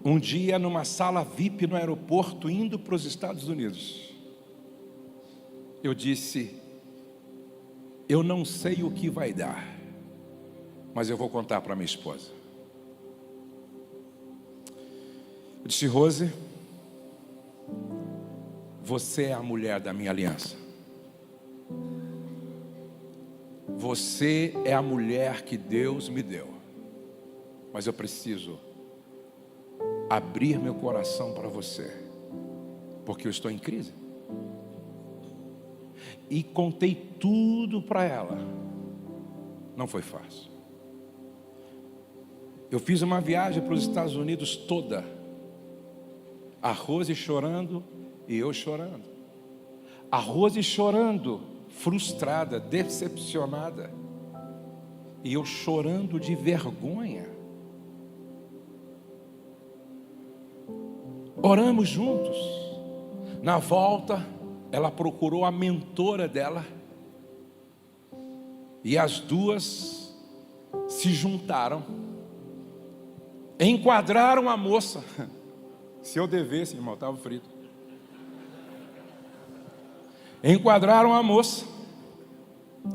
[SPEAKER 1] Um dia, numa sala VIP no aeroporto, indo para os Estados Unidos, eu disse: eu não sei o que vai dar, mas eu vou contar para minha esposa. Eu disse: Rose, você é a mulher da minha aliança. Você é a mulher que Deus me deu. Mas eu preciso abrir meu coração para você, porque eu estou em crise. E contei tudo para ela. Não foi fácil. Eu fiz uma viagem para os Estados Unidos toda. A Rose chorando e eu chorando. A Rose chorando, frustrada, decepcionada. E eu chorando de vergonha. Oramos juntos. Na volta, ela procurou a mentora dela. E as duas se juntaram. Enquadraram a moça. Se eu devesse, irmão, estava frito. Enquadraram a moça.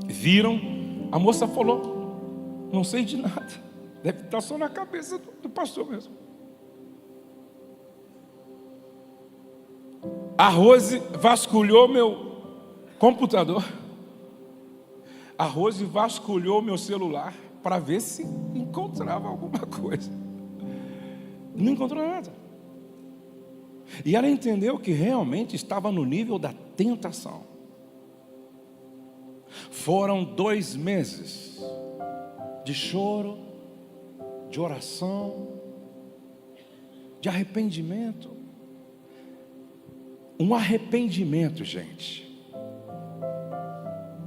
[SPEAKER 1] Viram. A moça falou: não sei de nada. Deve estar só na cabeça do pastor mesmo. A Rose vasculhou meu computador. A Rose vasculhou meu celular para ver se encontrava alguma coisa. Não encontrou nada. E ela entendeu que realmente estava no nível da tentação. Foram 2 meses de choro, de oração, de arrependimento. Um arrependimento, gente,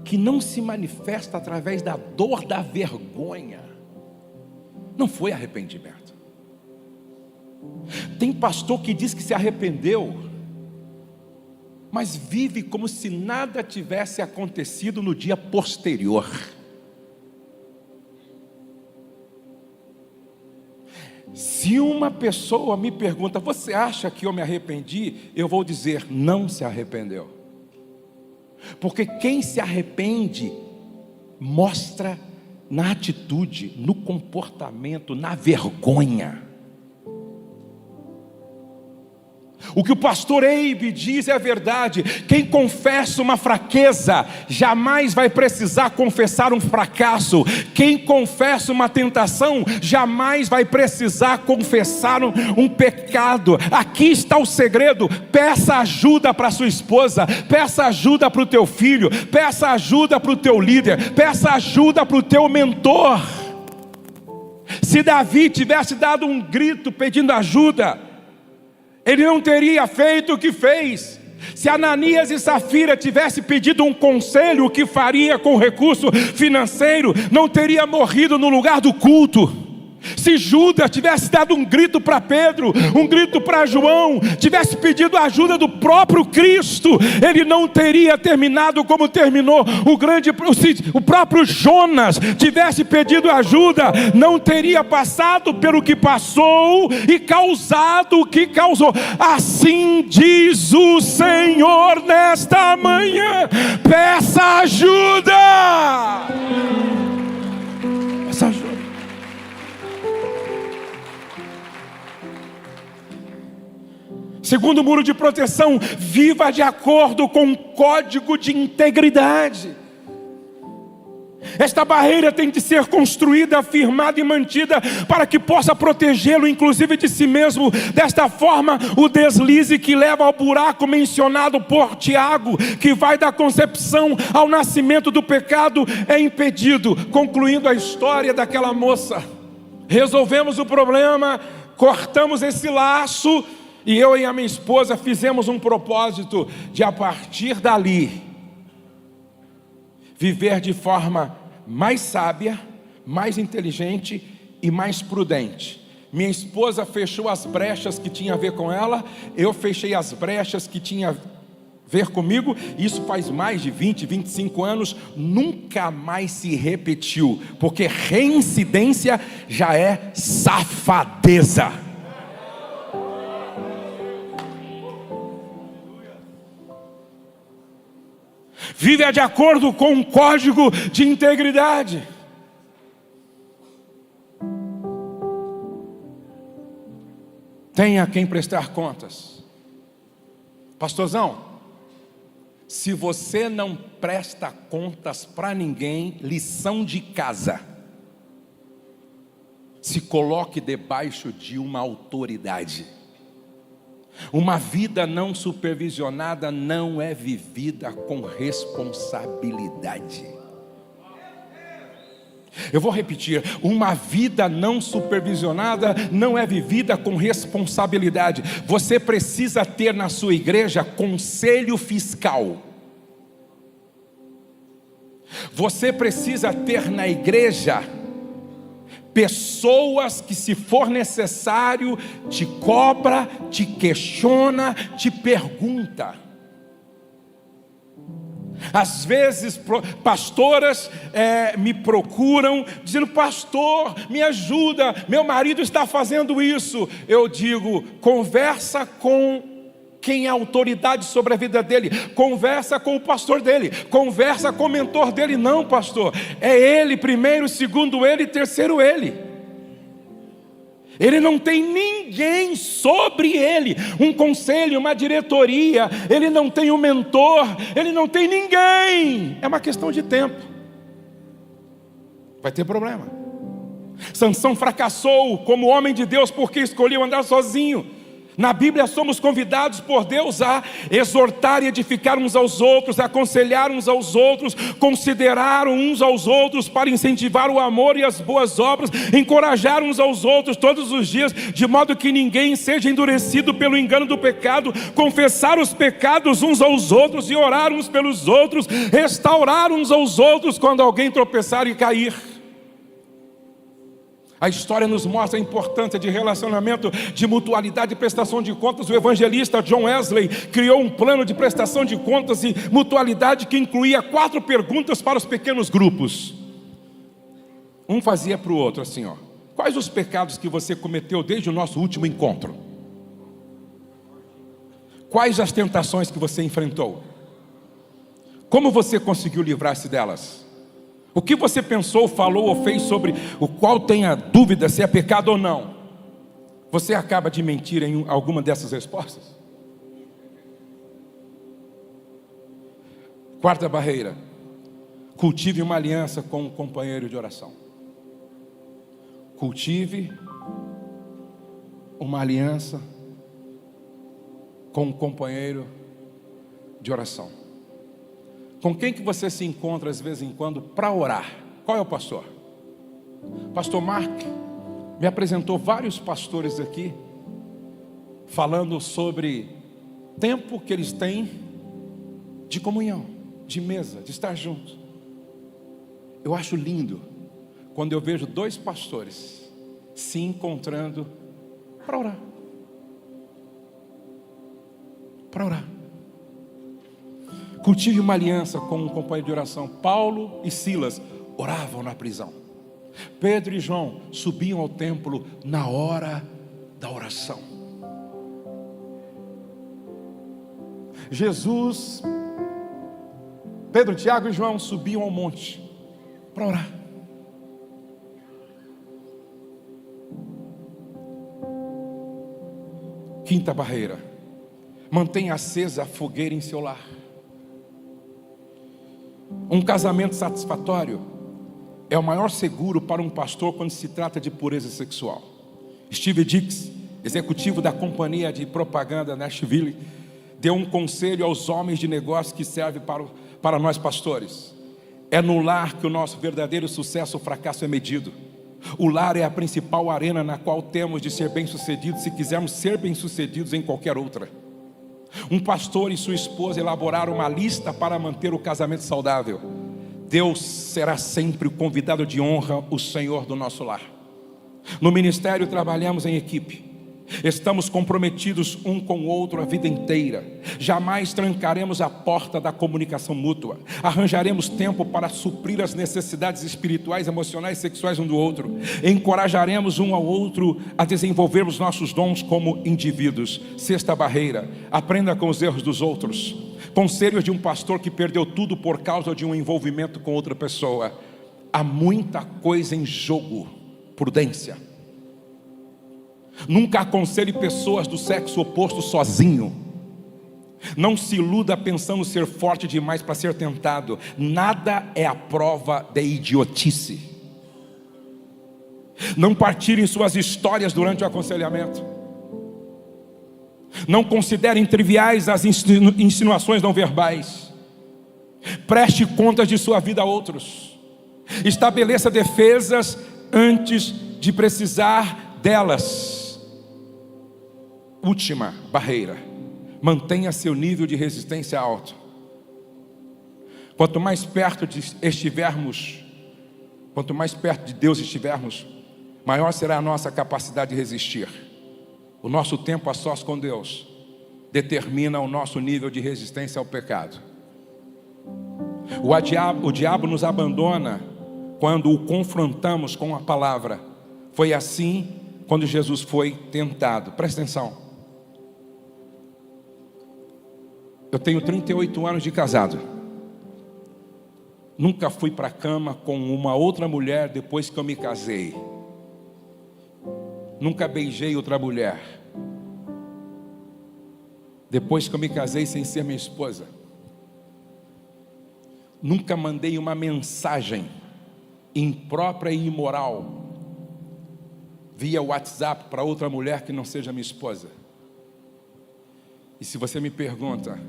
[SPEAKER 1] que não se manifesta através da dor da vergonha. Não foi arrependimento. Tem pastor que diz que se arrependeu, mas vive como se nada tivesse acontecido no dia posterior. Se uma pessoa me pergunta: você acha que eu me arrependi? Eu vou dizer: não se arrependeu. Porque quem se arrepende mostra na atitude, no comportamento, na vergonha. O que o pastor Eibe diz é a verdade. Quem confessa uma fraqueza jamais vai precisar confessar um fracasso. Quem confessa uma tentação jamais vai precisar confessar um pecado. Aqui está o segredo. Peça ajuda para sua esposa, peça ajuda para o teu filho, peça ajuda para o teu líder, peça ajuda para o teu mentor. Se Davi tivesse dado um grito pedindo ajuda, ele não teria feito o que fez. Se Ananias e Safira tivessem pedido um conselho, o que faria com o recurso financeiro, não teria morrido no lugar do culto. Se Judas tivesse dado um grito para Pedro, um grito para João, tivesse pedido a ajuda do próprio Cristo, ele não teria terminado como terminou. O próprio Jonas tivesse pedido ajuda, não teria passado pelo que passou e causado o que causou. Assim diz o Senhor nesta manhã: peça ajuda. Peça ajuda. Segundo muro de proteção: viva de acordo com um código de integridade. Esta barreira tem de ser construída, afirmada e mantida para que possa protegê-lo, inclusive de si mesmo. Desta forma, o deslize que leva ao buraco mencionado por Tiago, que vai da concepção ao nascimento do pecado, é impedido. Concluindo a história daquela moça, resolvemos o problema, cortamos esse laço. E eu e a minha esposa fizemos um propósito de, a partir dali, viver de forma mais sábia, mais inteligente e mais prudente. Minha esposa fechou as brechas que tinha a ver com ela, eu fechei as brechas que tinha a ver comigo. Isso faz mais de 20, 25 anos, nunca mais se repetiu, porque reincidência já é safadeza. Vive de acordo com um código de integridade. Tenha a quem prestar contas. Pastorzão, se você não presta contas para ninguém, lição de casa: se coloque debaixo de uma autoridade. Uma vida não supervisionada não é vivida com responsabilidade. Eu vou repetir: uma vida não supervisionada não é vivida com responsabilidade. Você precisa ter na sua igreja conselho fiscal. Você precisa ter na igreja pessoas que, se for necessário, te cobra, te questiona, te pergunta. Às vezes pastoras me procuram dizendo: pastor, me ajuda, meu marido está fazendo isso. Eu digo: conversa com quem é autoridade sobre a vida dele, conversa com o pastor dele, conversa com o mentor dele. Não, pastor, é ele primeiro, segundo ele, terceiro ele. Ele não tem ninguém sobre ele, um conselho, uma diretoria, ele não tem um mentor, ele não tem ninguém. É uma questão de tempo. Vai ter problema. Sansão fracassou como homem de Deus porque escolheu andar sozinho. Na Bíblia somos convidados por Deus a exortar e edificar uns aos outros, a aconselhar uns aos outros, considerar uns aos outros para incentivar o amor e as boas obras, encorajar uns aos outros todos os dias, de modo que ninguém seja endurecido pelo engano do pecado, confessar os pecados uns aos outros e orar uns pelos outros, restaurar uns aos outros quando alguém tropeçar e cair. A história nos mostra a importância de relacionamento, de mutualidade e prestação de contas. O evangelista John Wesley criou um plano de prestação de contas e mutualidade que incluía 4 perguntas para os pequenos grupos. Um fazia para o outro assim, ó: quais os pecados que você cometeu desde o nosso último encontro? Quais as tentações que você enfrentou? Como você conseguiu livrar-se delas? O que você pensou, falou ou fez sobre o qual tenha dúvida se é pecado ou não? Você acaba de mentir em alguma dessas respostas? 4ª barreira: cultive uma aliança com um companheiro de oração. Cultive uma aliança com um companheiro de oração. Com quem que você se encontra de vez em quando para orar? Qual é o pastor? Pastor Mark me apresentou vários pastores aqui, falando sobre tempo que eles têm de comunhão, de mesa, de estar juntos. Eu acho lindo quando eu vejo 2 pastores se encontrando para orar. Para orar. Cultive uma aliança com um companheiro de oração. Paulo e Silas oravam na prisão. Pedro e João subiam ao templo na hora da oração. Jesus, Pedro, Tiago e João subiam ao monte para orar. Quinta barreira: mantenha acesa a fogueira em seu lar. Um casamento satisfatório é o maior seguro para um pastor quando se trata de pureza sexual. Steve Dix, executivo da companhia de propaganda Nashville, deu um conselho aos homens de negócio que serve para nós pastores: é no lar que o nosso verdadeiro sucesso ou fracasso é medido. O lar é a principal arena na qual temos de ser bem-sucedidos, se quisermos ser bem-sucedidos em qualquer outra. Um pastor e sua esposa elaboraram uma lista para manter o casamento saudável. Deus será sempre o convidado de honra, o Senhor do nosso lar. No ministério trabalhamos em equipe. Estamos comprometidos um com o outro a vida inteira. Jamais trancaremos a porta da comunicação mútua. Arranjaremos tempo para suprir as necessidades espirituais, emocionais e sexuais um do outro. Encorajaremos um ao outro a desenvolvermos nossos dons como indivíduos. 6ª barreira: aprenda com os erros dos outros. Conselhos de um pastor que perdeu tudo por causa de um envolvimento com outra pessoa. Há muita coisa em jogo. Prudência. Nunca aconselhe pessoas do sexo oposto sozinho. Não se iluda pensando ser forte demais para ser tentado. Nada é a prova de idiotice. Não partilhem suas histórias durante o aconselhamento. Não considerem triviais as insinuações não verbais. Preste contas de sua vida a outros. Estabeleça defesas antes de precisar delas. Última barreira: mantenha seu nível de resistência alto. Quanto mais perto de Deus estivermos, maior será a nossa capacidade de resistir. O nosso tempo a sós com Deus determina o nosso nível de resistência ao pecado. O diabo nos abandona quando o confrontamos com a palavra. Foi assim quando Jesus foi tentado. Presta atenção. Eu tenho 38 anos de casado. Nunca fui para a cama com uma outra mulher depois que eu me casei. Nunca beijei outra mulher depois que eu me casei sem ser minha esposa. Nunca mandei uma mensagem imprópria e imoral via WhatsApp para outra mulher que não seja minha esposa. E se você me pergunta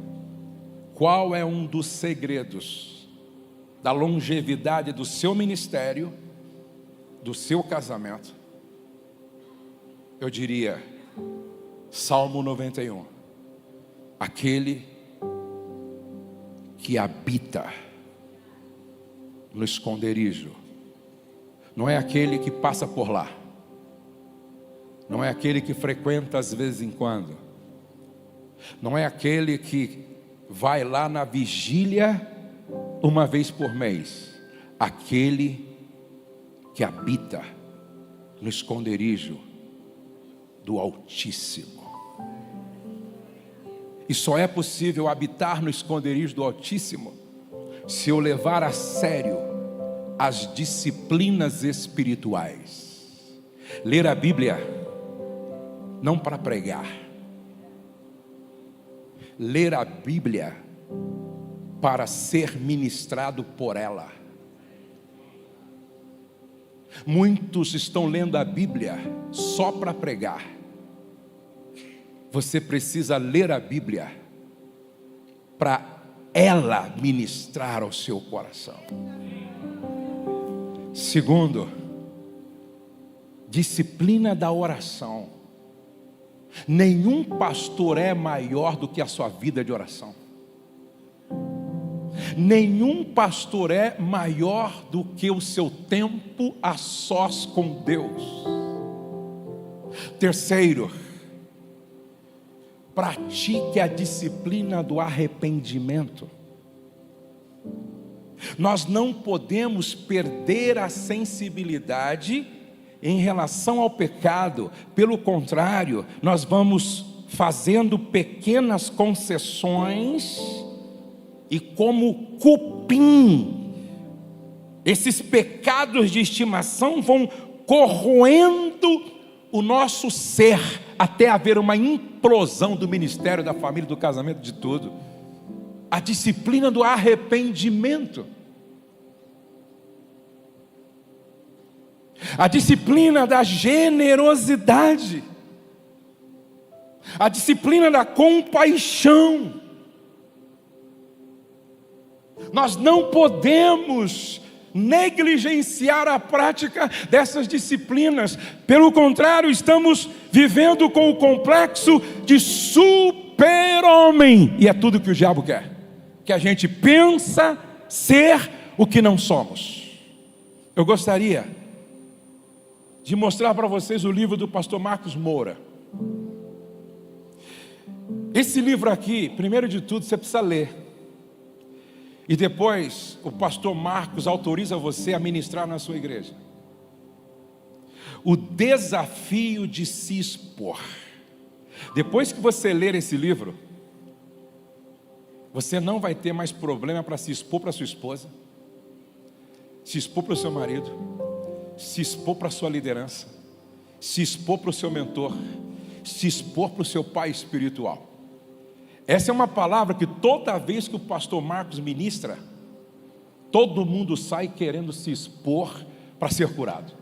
[SPEAKER 1] qual é um dos segredos da longevidade do seu ministério, do seu casamento, eu diria Salmo 91. Aquele que habita no esconderijo, não é aquele que passa por lá, não é aquele que frequenta às vezes em quando, não é aquele que vai lá na vigília uma vez por mês, aquele que habita no esconderijo do Altíssimo. E só é possível habitar no esconderijo do Altíssimo se eu levar a sério as disciplinas espirituais. Ler a Bíblia não para pregar. Ler a Bíblia para ser ministrado por ela. Muitos estão lendo a Bíblia só para pregar. Você precisa ler a Bíblia para ela ministrar ao seu coração. Segundo, disciplina da oração. Nenhum pastor é maior do que a sua vida de oração. Nenhum pastor é maior do que o seu tempo a sós com Deus. Terceiro, pratique a disciplina do arrependimento. Nós não podemos perder a sensibilidade em relação ao pecado. Pelo contrário, nós vamos fazendo pequenas concessões e, como cupim, esses pecados de estimação vão corroendo o nosso ser até haver uma implosão do ministério, da família, do casamento, de tudo. A disciplina do arrependimento. A disciplina da generosidade. A disciplina da compaixão. Nós não podemos negligenciar a prática dessas disciplinas. Pelo contrário, estamos vivendo com o complexo de super-homem. E é tudo que o diabo quer. Que a gente pensa ser o que não somos. Eu gostaria de mostrar para vocês o livro do pastor Marcos Moura. Esse livro aqui, primeiro de tudo, você precisa ler. E depois o pastor Marcos autoriza você a ministrar na sua igreja. O desafio de se expor. Depois que você ler esse livro, você não vai ter mais problema para se expor para sua esposa, se expor para o seu marido, se expor para a sua liderança, se expor para o seu mentor, se expor para o seu pai espiritual. Essa é uma palavra que toda vez que o pastor Marcos ministra, todo mundo sai querendo se expor para ser curado.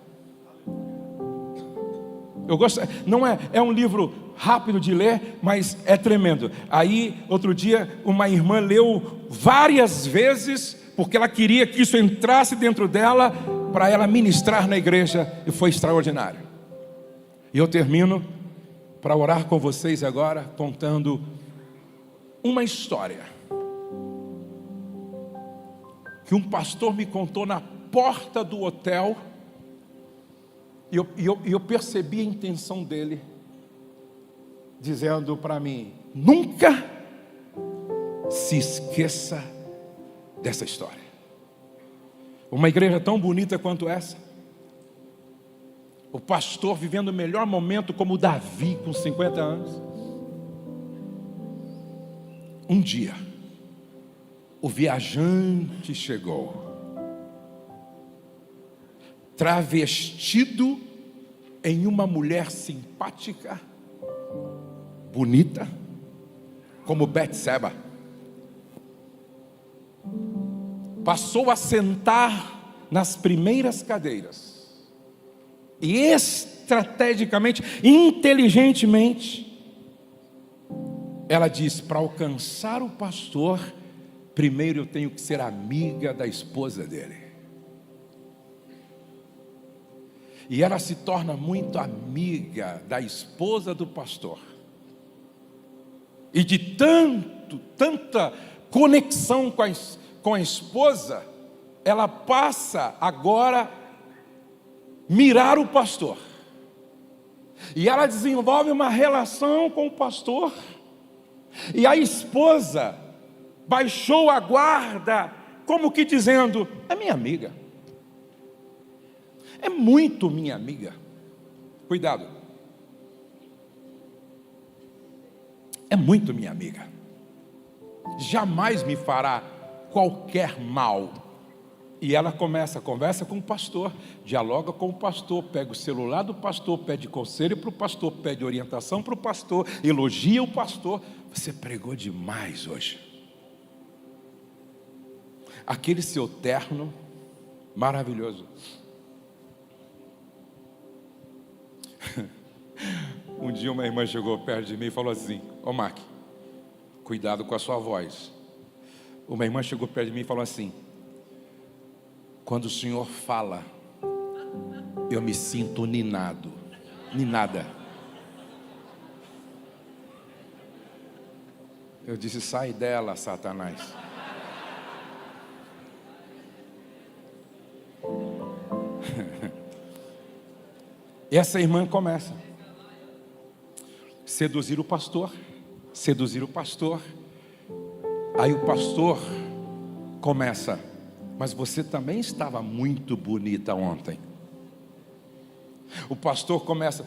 [SPEAKER 1] Eu gosto, não é um livro rápido de ler, mas é tremendo. Aí, outro dia, uma irmã leu várias vezes, porque ela queria que isso entrasse dentro dela, para ela ministrar na igreja, e foi extraordinário. E eu termino para orar com vocês agora, contando uma história que um pastor me contou na porta do hotel, e eu percebi a intenção dele, dizendo para mim: nunca se esqueça dessa história. Uma igreja tão bonita quanto essa, o pastor vivendo o melhor momento como Davi com 50 anos. Um dia, o viajante chegou, travestido em uma mulher simpática, bonita, como Betseba. Passou a sentar nas primeiras cadeiras e estrategicamente, inteligentemente, ela disse: para alcançar o pastor, primeiro eu tenho que ser amiga da esposa dele. E ela se torna muito amiga da esposa do pastor. E de tanta conexão com a esposa, ela passa agora a mirar o pastor. E ela desenvolve uma relação com o pastor. E a esposa baixou a guarda, como que dizendo: é minha amiga, é muito minha amiga. Cuidado, é muito minha amiga, jamais me fará qualquer mal. E ela conversa com o pastor, dialoga com o pastor, pega o celular do pastor, pede conselho para o pastor, pede orientação para o pastor, elogia o pastor. Você pregou demais hoje. Aquele seu terno maravilhoso. Um dia uma irmã chegou perto de mim e falou assim: ô Mark, cuidado com a sua voz. Uma irmã chegou perto de mim e falou assim: quando o senhor fala, eu me sinto ninada. Eu disse: sai dela, Satanás. E essa irmã começa a seduzir o pastor. Aí o pastor começa: mas você também estava muito bonita ontem. O pastor começa: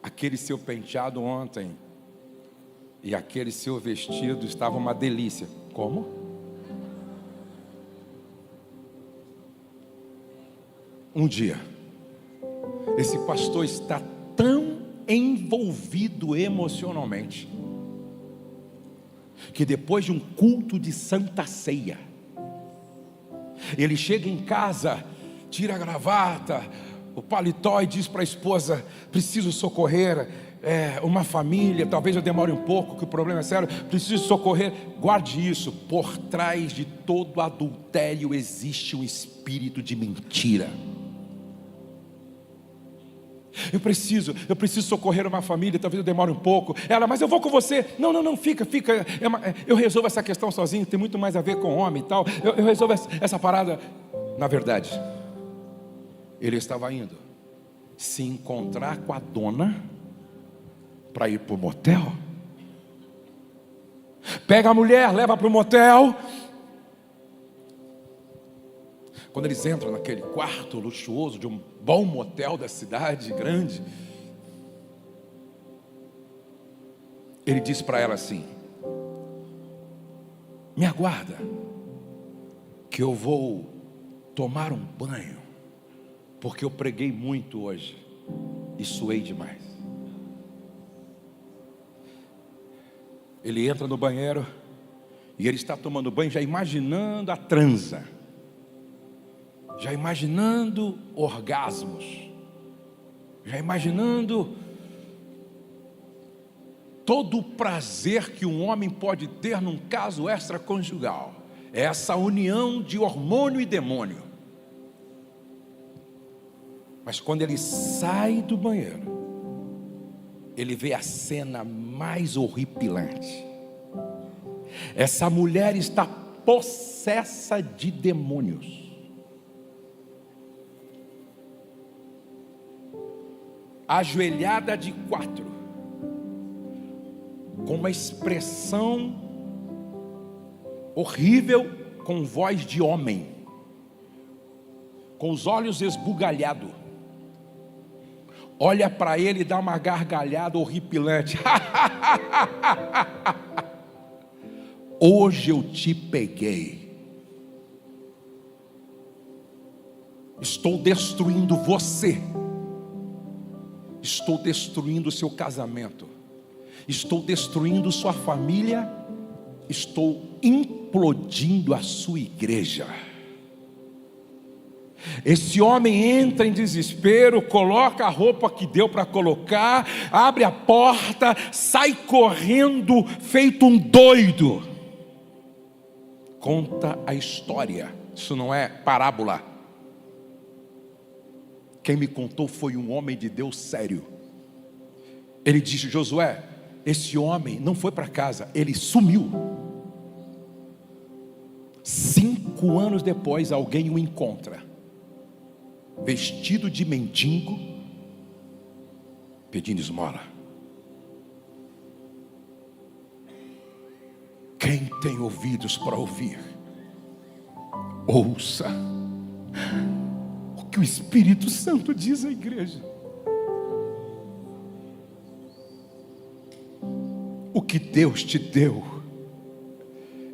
[SPEAKER 1] aquele seu penteado ontem e aquele seu vestido estava uma delícia. Como? Um dia, esse pastor está tão envolvido emocionalmente, que depois de um culto de Santa Ceia, ele chega em casa, tira a gravata, o paletó, e diz para a esposa: preciso socorrer uma família, talvez eu demore um pouco, que o problema é sério, preciso socorrer. Guarde isso: por trás de todo adultério existe um espírito de mentira. Eu preciso socorrer uma família, talvez eu demore um pouco. Ela: mas eu vou com você. Não, fica. Eu resolvo essa questão sozinho, tem muito mais a ver com homem e tal. Eu resolvo essa parada. Na verdade, ele estava indo se encontrar com a dona para ir para o motel. Pega a mulher, leva para o motel. Quando eles entram naquele quarto luxuoso de um bom motel da cidade grande, ele diz para ela assim: me aguarda, que eu vou tomar um banho, porque eu preguei muito hoje e suei demais. Ele entra no banheiro e ele está tomando banho, já imaginando a transa, já imaginando orgasmos. Já imaginando todo o prazer que um homem pode ter num caso extraconjugal. É essa união de hormônio e demônio. Mas quando ele sai do banheiro, ele vê a cena mais horripilante. Essa mulher está possessa de demônios. Ajoelhada de 4, com uma expressão horrível, com voz de homem, com os olhos esbugalhados, olha para ele e dá uma gargalhada horripilante. Hoje eu te peguei. Estou destruindo você. Estou destruindo o seu casamento. Estou destruindo sua família. Estou implodindo a sua igreja. Esse homem entra em desespero, coloca a roupa que deu para colocar, abre a porta, sai correndo, feito um doido. Conta a história. Isso não é parábola. Quem me contou foi um homem de Deus sério. Ele disse: Josué, esse homem não foi para casa, ele sumiu. 5 anos depois, alguém o encontra, vestido de mendigo, pedindo esmola. Quem tem ouvidos para ouvir, ouça o que o Espírito Santo diz à igreja. O que Deus te deu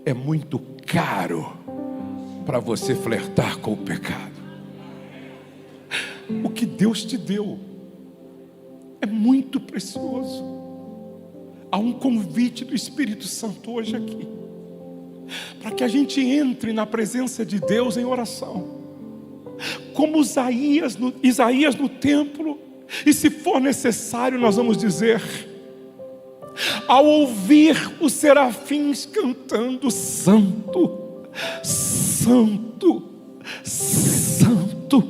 [SPEAKER 1] é muito caro para você flertar com o pecado. O que Deus te deu é muito precioso. Há um convite do Espírito Santo hoje aqui, para que a gente entre na presença de Deus em oração, como Isaías no templo. E se for necessário, nós vamos dizer, ao ouvir os serafins cantando: Santo, Santo, Santo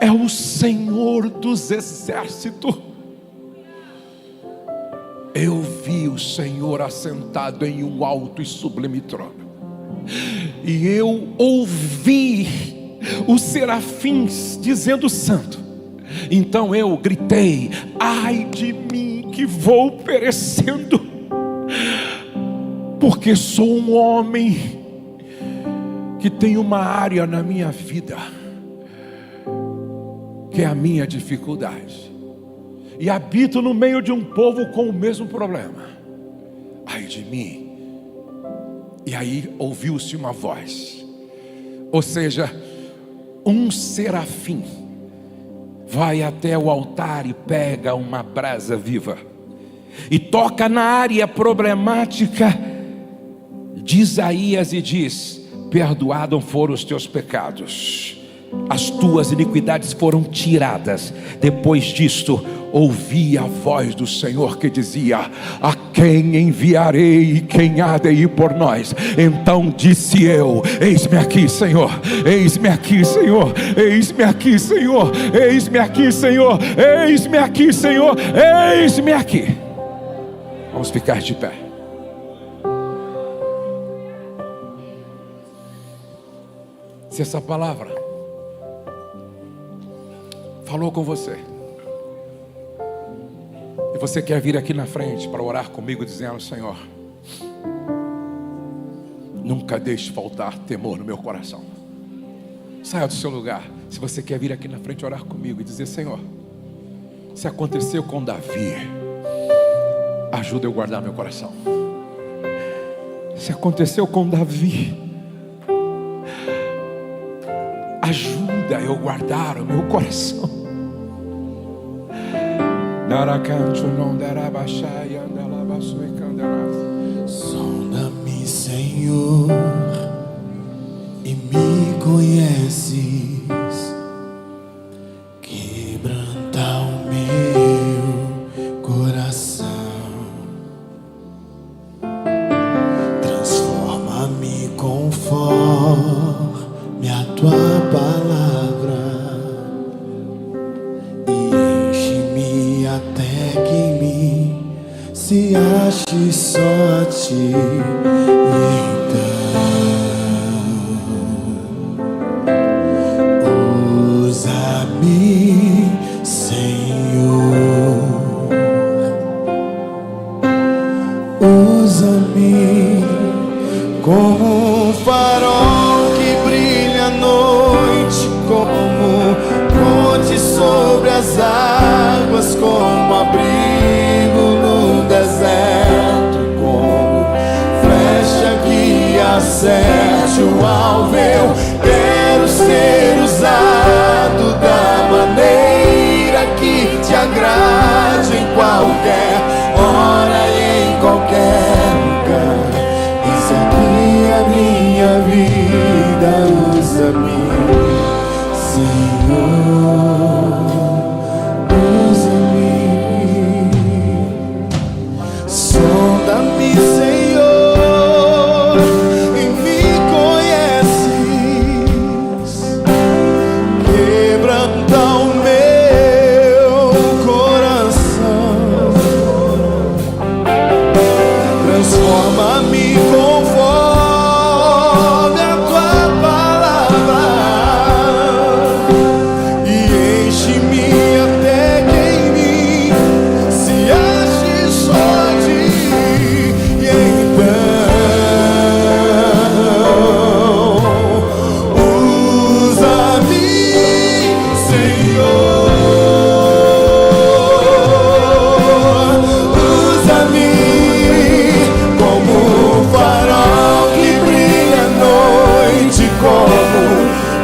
[SPEAKER 1] é o Senhor dos exércitos. Eu vi o Senhor assentado em um alto e sublime trono, e eu ouvi os serafins dizendo: Santo. Então eu gritei: ai de mim que vou perecendo, porque sou um homem que tem uma área na minha vida que é a minha dificuldade, e habito no meio de um povo com o mesmo problema. Ai de mim. E aí ouviu-se uma voz, ou seja, um serafim vai até o altar e pega uma brasa viva e toca na área problemática de Isaías e diz: perdoados foram os teus pecados, as tuas iniquidades foram tiradas. Depois disto, ouvi a voz do Senhor que dizia: a quem enviarei e quem há de ir por nós? Então disse eu: eis-me aqui, Senhor, eis-me aqui, Senhor, eis-me aqui, Senhor, eis-me aqui, Senhor, eis-me aqui, Senhor, eis-me aqui. Vamos ficar de pé. Se essa palavra falou com você, e você quer vir aqui na frente para orar comigo, dizendo: Senhor, nunca deixe faltar temor no meu coração. Saia do seu lugar. Se você quer vir aqui na frente orar comigo e dizer: Senhor, se aconteceu com Davi, ajuda eu a guardar meu coração. Se aconteceu com Davi, ajuda eu a guardar o meu coração.
[SPEAKER 2] Sonda-me, Senhor, e me conheces. Quebranta o meu se ache só a ti. Então usa-me, Senhor, usa-me como um farol que brilha à noite, como ponte sobre as águas, como abrigo no deserto, como flecha que acerte o alvo. Eu quero ser usado da maneira que te agrade, em qualquer hora e em qualquer lugar. Eis aqui a minha vida, usa-me, Senhor, usa-me. Sonda-me, Senhor, e me conheces. Quebranta o meu coração, transforma-me conforme a tua palavra e enche-me até que em mim se ache só de. E então usa-me, Senhor, usa-me como um farol que brilha à noite, como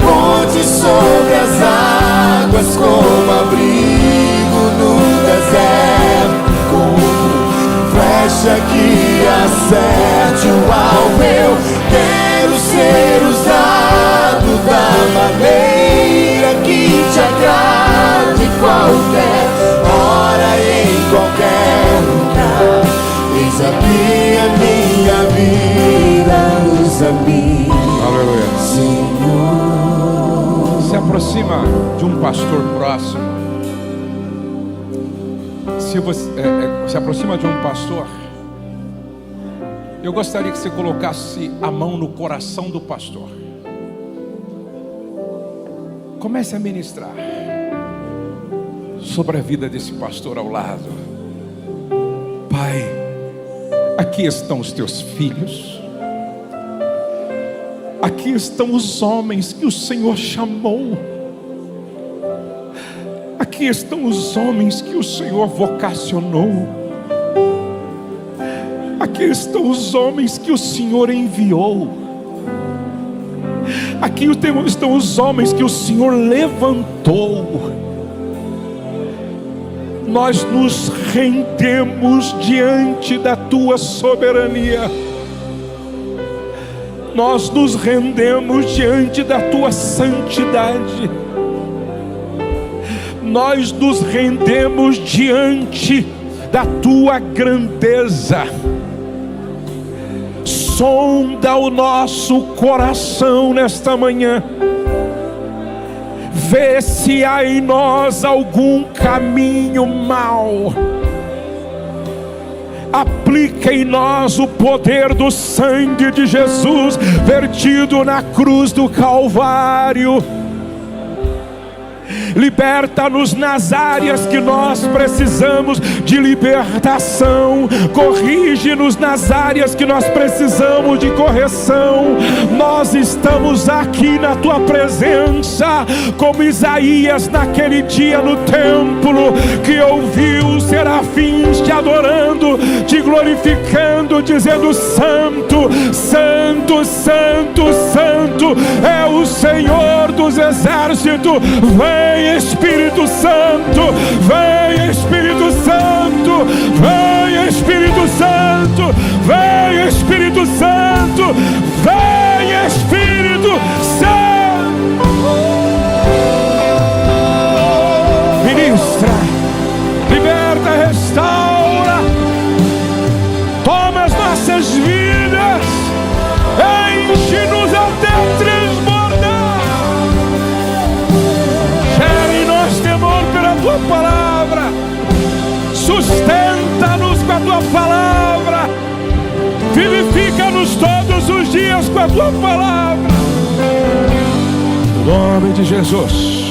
[SPEAKER 2] ponte sobre as águas, como abrigo no deserto, como flecha que acerte o alvo. Eu quero ser usado da maneira que te agrade, em qualquer hora e em qualquer lugar. Eis aqui a minha vida, usa-me,
[SPEAKER 1] Aleluia.
[SPEAKER 2] Senhor.
[SPEAKER 1] Se aproxima de um pastor próximo. Se você se aproxima de um pastor, eu gostaria que você colocasse a mão no coração do pastor. Comece a ministrar sobre a vida desse pastor ao lado. Pai, aqui estão os teus filhos. Aqui estão os homens que o Senhor chamou. Aqui estão os homens que o Senhor vocacionou. Aqui estão os homens que o Senhor enviou. Aqui estão os homens que o Senhor levantou. Nós nos rendemos diante da tua soberania. Nós nos rendemos diante da tua santidade. Nós nos rendemos diante da tua grandeza. Sonda o nosso coração nesta manhã. Vê se há em nós algum caminho mau. Aplica em nós o poder do sangue de Jesus vertido na cruz do Calvário. Liberta-nos nas áreas que nós precisamos de libertação. Corrige-nos nas áreas que nós precisamos de correção. Nós estamos aqui na tua presença, como Isaías naquele dia no templo, que ouviu os serafins te adorando, te glorificando, dizendo: Santo, Santo, Santo, Santo é o Senhor dos exércitos. Vem Espírito Santo, vem Espírito Santo, vem Espírito Santo, vem Espírito Santo, vem Espírito Santo. Ministra, liberta, restaura, toma as nossas vidas, enche-nos até transbordar. Gere em nós temor pela tua palavra. tua palavra. Vivifica-nos todos os dias com a tua palavra. No nome de Jesus.